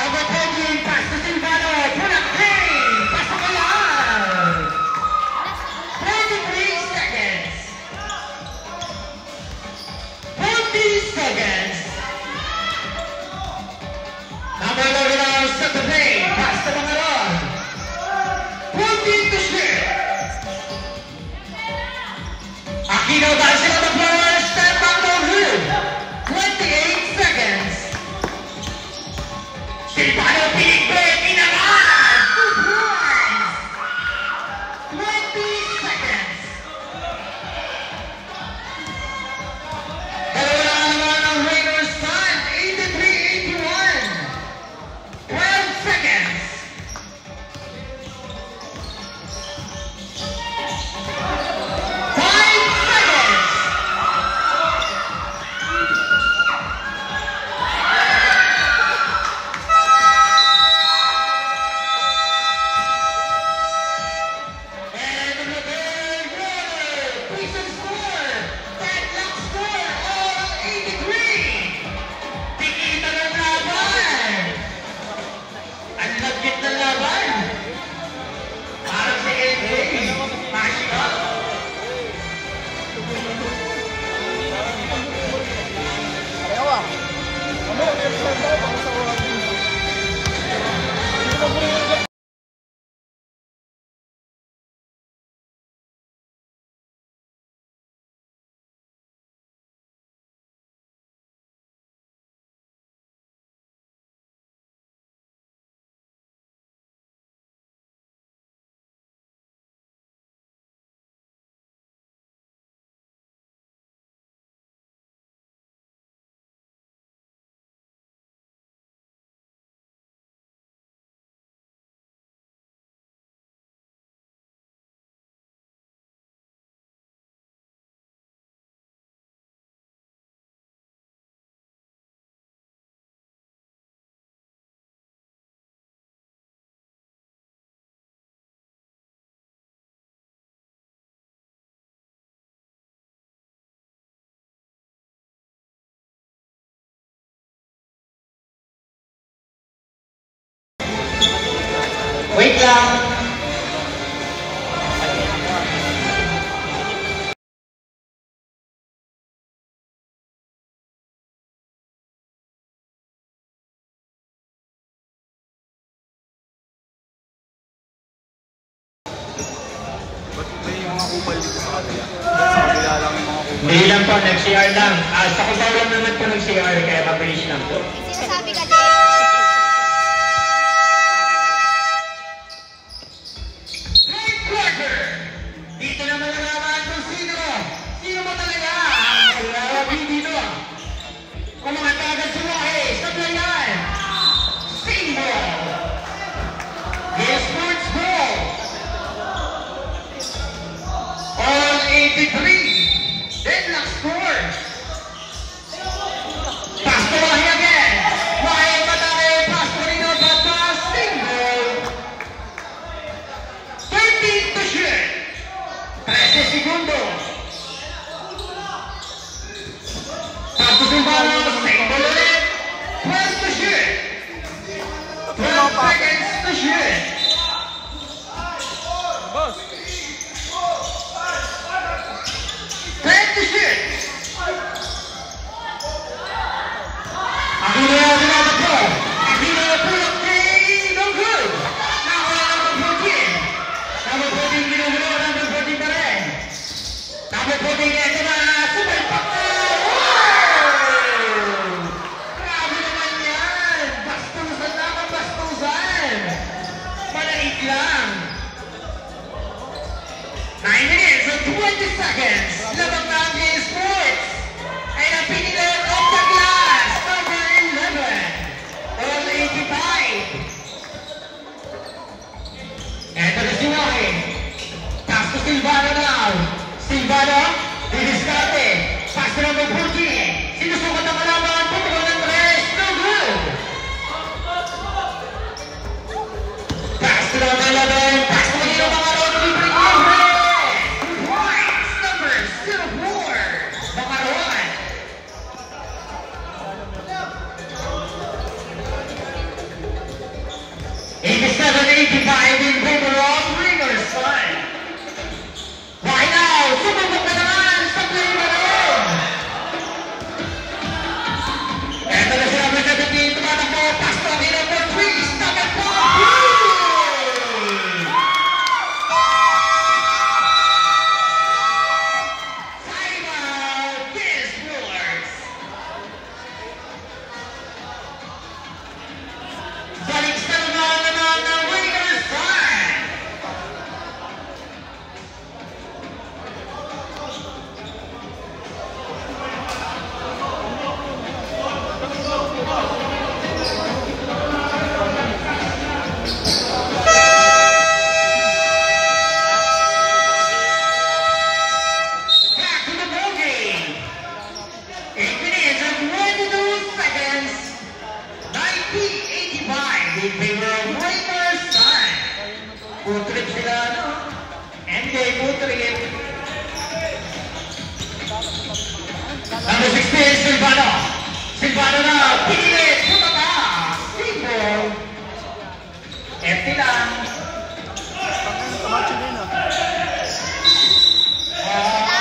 A: Number 14, pass to Silvano. Bola clean. Pasok ka lang. 33 seconds. 40 seconds. Number 11 now, set to play. Pass to Mangaron. 14 to shoot. Aquino dahil sila ng floor. Step back no good. 28 seconds. Silvano piling break. Inaman. 2 points. 20 seconds. Dalawa na naman ang Raiders time. 83-81. 12 seconds. 5 seconds. And the third quarter. Prison score. Deadlock score. All 83. Tikita ng laban. Ang lagkit ng laban. Parang si LJ. Mash up.
B: Ayaw ah. Ano? Extra tayo para sa oras.
A: Wait lang.
B: Ba't may mga kupal dito sa kabila? Sa kabila lang yung mga kupal.
A: Hindi lang po, nag-CR lang. Sa kubaw lang naman po nag-CR, kaya mabilis lang po.
C: Sinasabi ka din.
A: Third quarter. Dito na malalaman kung sino ba talaga ang lalabi dito. Kung mga tagad sumahe sa playan. Single. Yes, sports ball. All 83. Deadlock score. Pass to Wahi again. Wahi Batake. Pass to Rino Bata. Single. 13 to shoot. 13 segundos. Pass to Silvano. Single ulit. 12 to shoot. 12 seconds to shoot.
B: Boss!
A: 10 to shoot. Aquino na po. Aquino na po. Okay. 9 minutes and 20 seconds. Labang Rangi Sports. Ay napinilan of the glass. Number 11. All 85. Ito na si Wahe. Pass to Silvano now. Silvano. Didiskarte. Pass to number 14. Sinusukat ang kalaban. Putukan ng 3. No good. Pass to number 11. Pass to number 11. In favor of Riverside. Why now? Sumubok na naman sa play na rin. Ito na sila may sabihin. Tumatakbo. Pass to the number 3. Stop it po. Time out. This Brewers. Balik sa naman ng in favor of Riverside. Putrip sila, no? MJ Putrip. Number 16, Silvano. Silvano na, pilit, putata. Simple. Empty lang.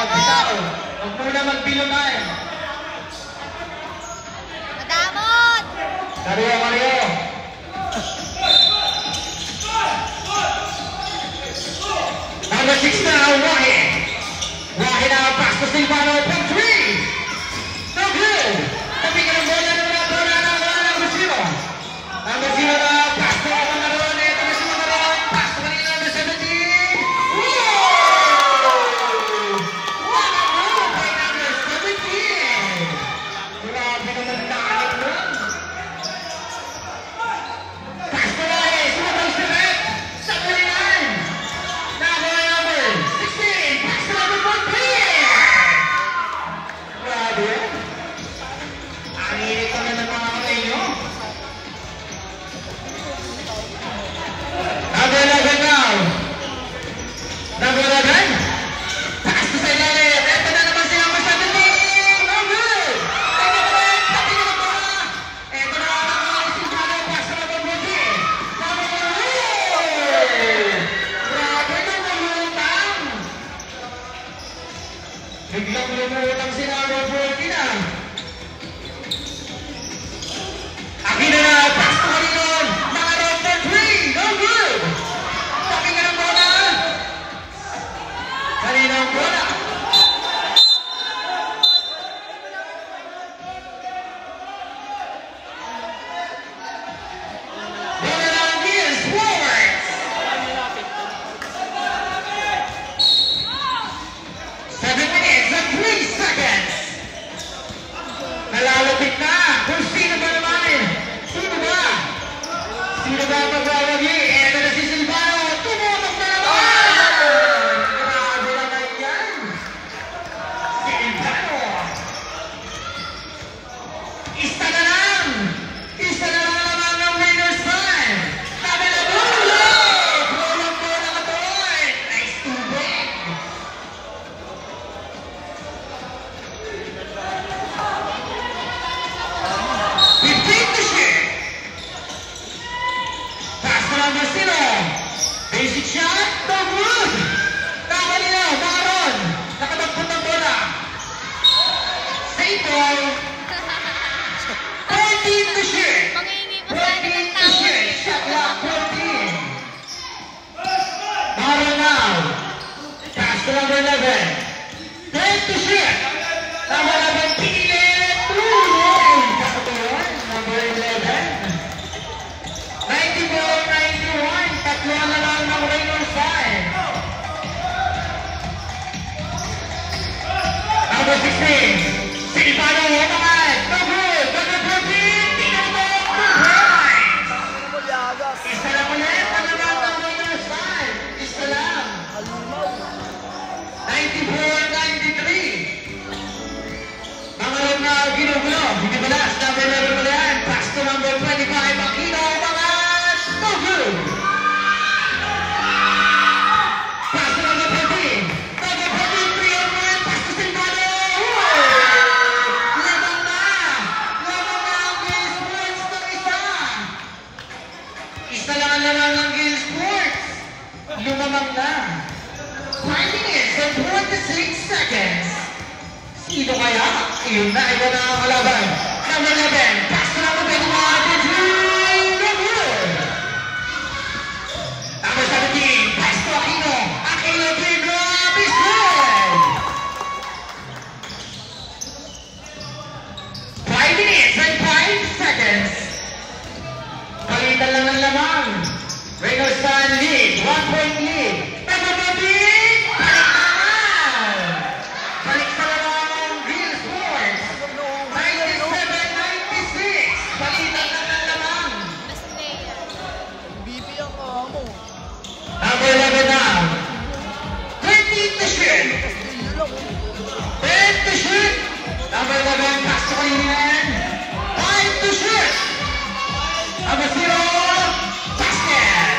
A: Bitaw. Huwag muna magbilungan.
C: Madamot!
A: Mario. Number 6 now, Wahe. Wahe now, pass to Silvano from 3. No good. Tapi ka ng bola ng mga bola ng number 0. Number 0 na, pass to Macaron. Ito na si Macaron. Pass to kanina number 17. Whoa! What a move by number 17. Grabe naman nakakit mo. Pass to Wahe. Sumabay si Red. Sa 29. Number 11. Pass to sa ilalim. Ito na naman si number 17. No good. Ito na naman. Pati na naman. Ito na naman si Silvano. Pass to number 14. Number 1. Grabe na lumutang. Biglang lumutang si number 14 ah. Akin na. Pass to Marinon. Macaron for 3. No good. Pati ka ng bola. Kaninang bola. Bola ng Gill Sports. 7 minutes and 3 seconds. Nalalapit na. Kung sino ba naman? Sino ba? Sino ba magwawagi? Eto na si Silvano. Tumutok na naman. Grabe naman yan. Silvano. Isa na lang. Isa na lang naman ng winner's time. Sabi na bola. Bola ka doon. Nice tubig. Pass to number 6. screen. Sinipado mo naman. No good. Number 14. Tinutong. Right.
B: Yagas.
A: Isa lang ulit. Ano lang ang winner's time? Isa lang.
B: Alimaw.
A: 94-93. Mga lang na ginugulo. Hindi ba last? Number 11 pala yan. Pass to number 25. Aquino. Mga no good. Pass to number 14. Number 14, 3 on 1. Pass to Sinipado. Lamang na. Lamang na ang Gill Sports ng isa. Isa lang ang lamang ng Gill Sports. Lumamang na. 5 minutes and 26 seconds. Sino kaya? Iyon na, iba na ang kalaban. Number 11, pass to number 21, Number 17, pass to Aquino. Aquino, grab is good. 5 minutes and 5 seconds. Palitan lang ng lamang. Reynolds Star lead, 1 point lead. Number 14, balik naman. Balik sa lamang Gill Sports. 97-96. Palitan lang ng lamang.
C: Best player.
B: MVP ang amo.
A: Number 11 now. 20 to shoot.
B: Yun lang.
A: 10 to shoot. Number 11, pass to Kalinan. 5 to shoot. Number 0, basket.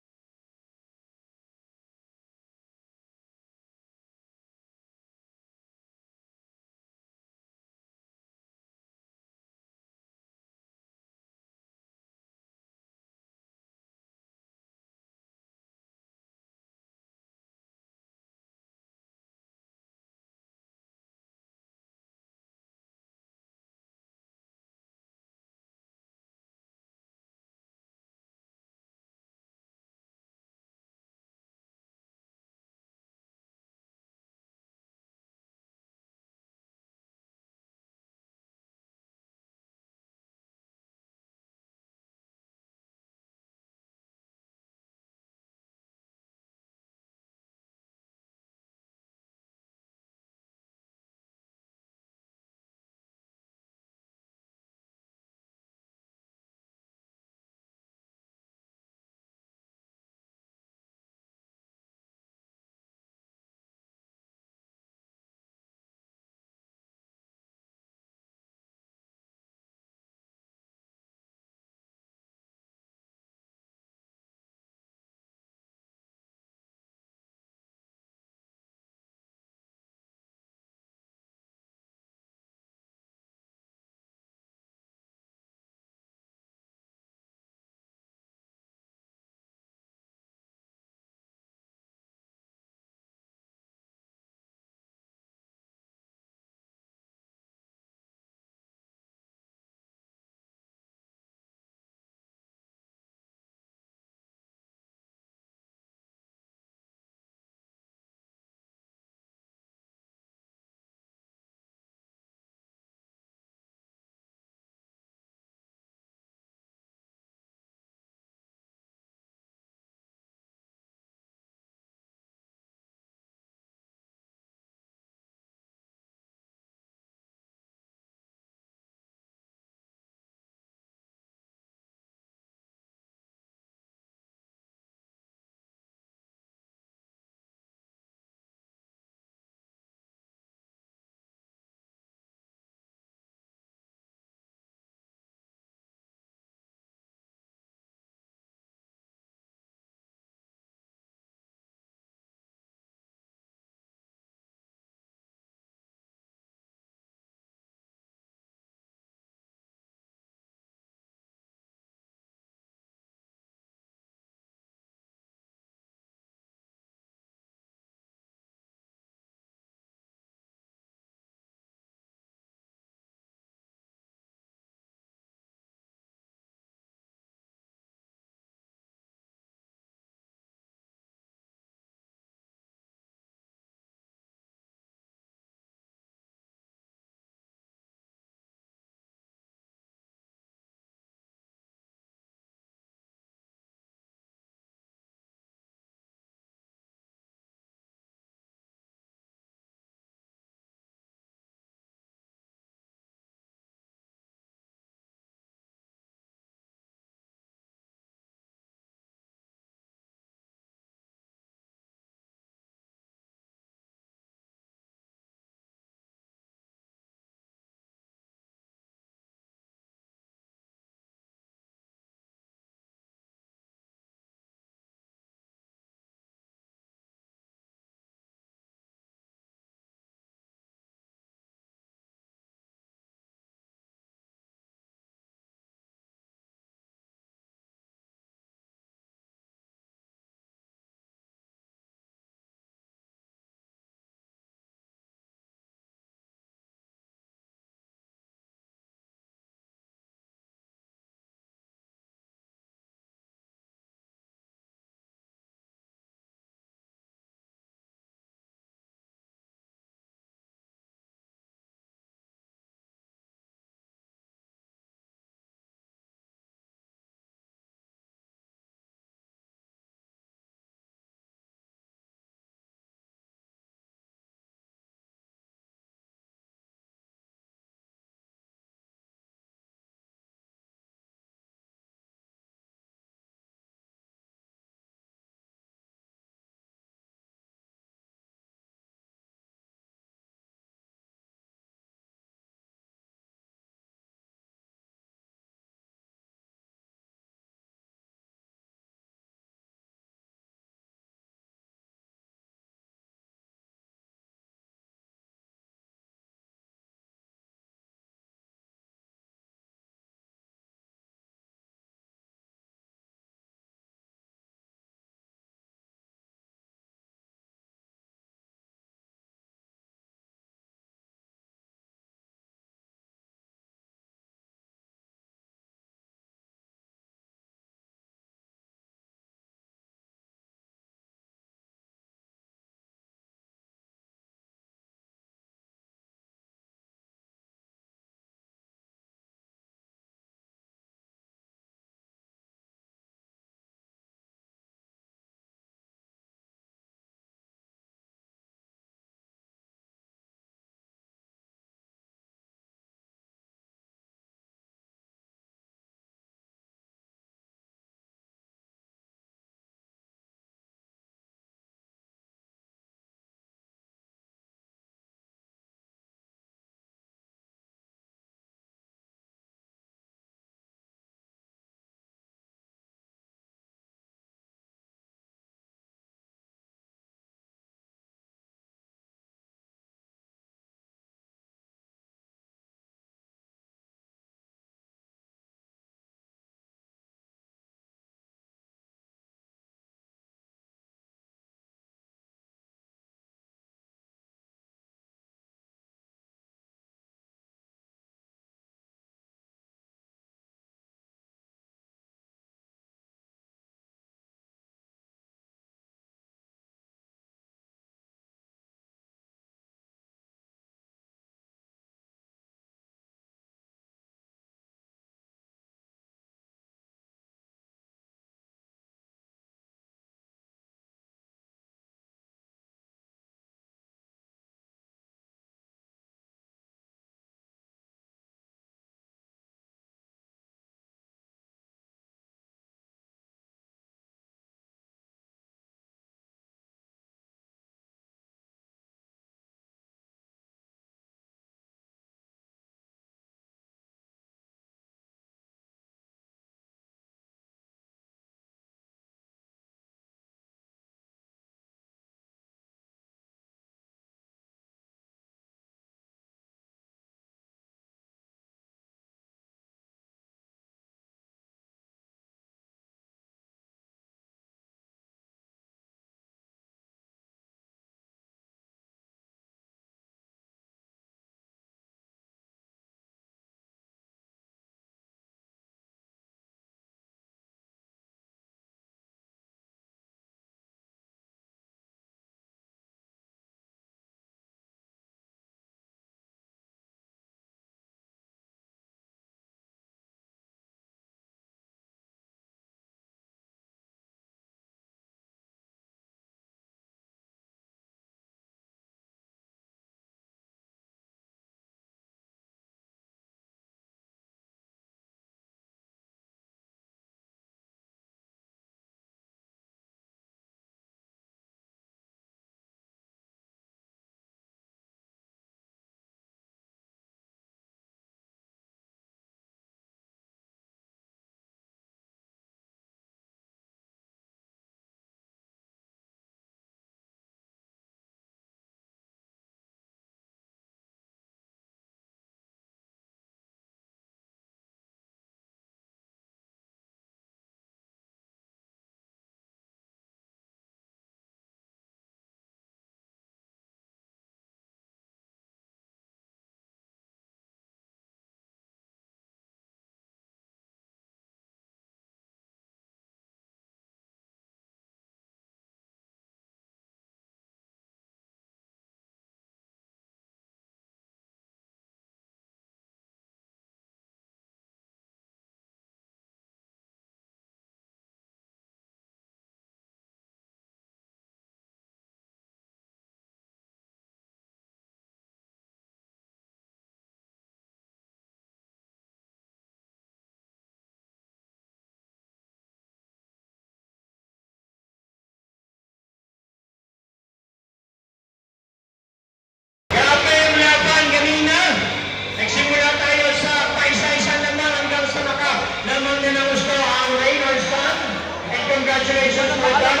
A: congratulations, my God.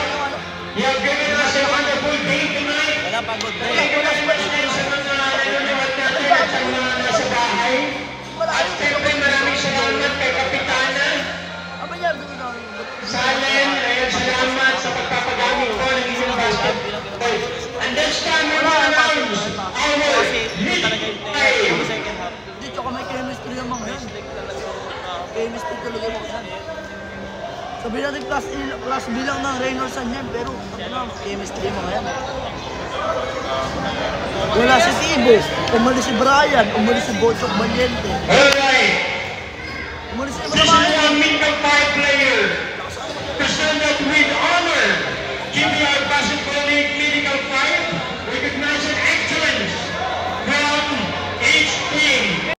A: You have given us a wonderful day tonight.
B: Wala pagod na
A: Thank you very much din sa mga nanonood natin at sa mga nasa bahay. At siyempre maraming salamat kay Kapitana. Salen, ayan, salamat sa pagpapagamit ko ng inyong basketball. And this time we will announce our lead time.
B: Hindi, tsaka may chemistry yung mga yan. Chemistry talaga yung mga yan. Sabihin natin class B lang ng Reynoldsan yan, pero chemistry yung mga yan. Wala si Tibo, umalis si Brian, umalis si Bochok Valiente.
A: Alright,
B: Umalis si
A: this is
B: Brian.
A: one Minto 5 player to stand up with honor. GBR Basketball League Medical 5 recognizing excellence from each team.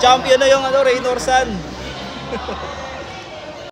D: Champion na yung ano, Reynorsan.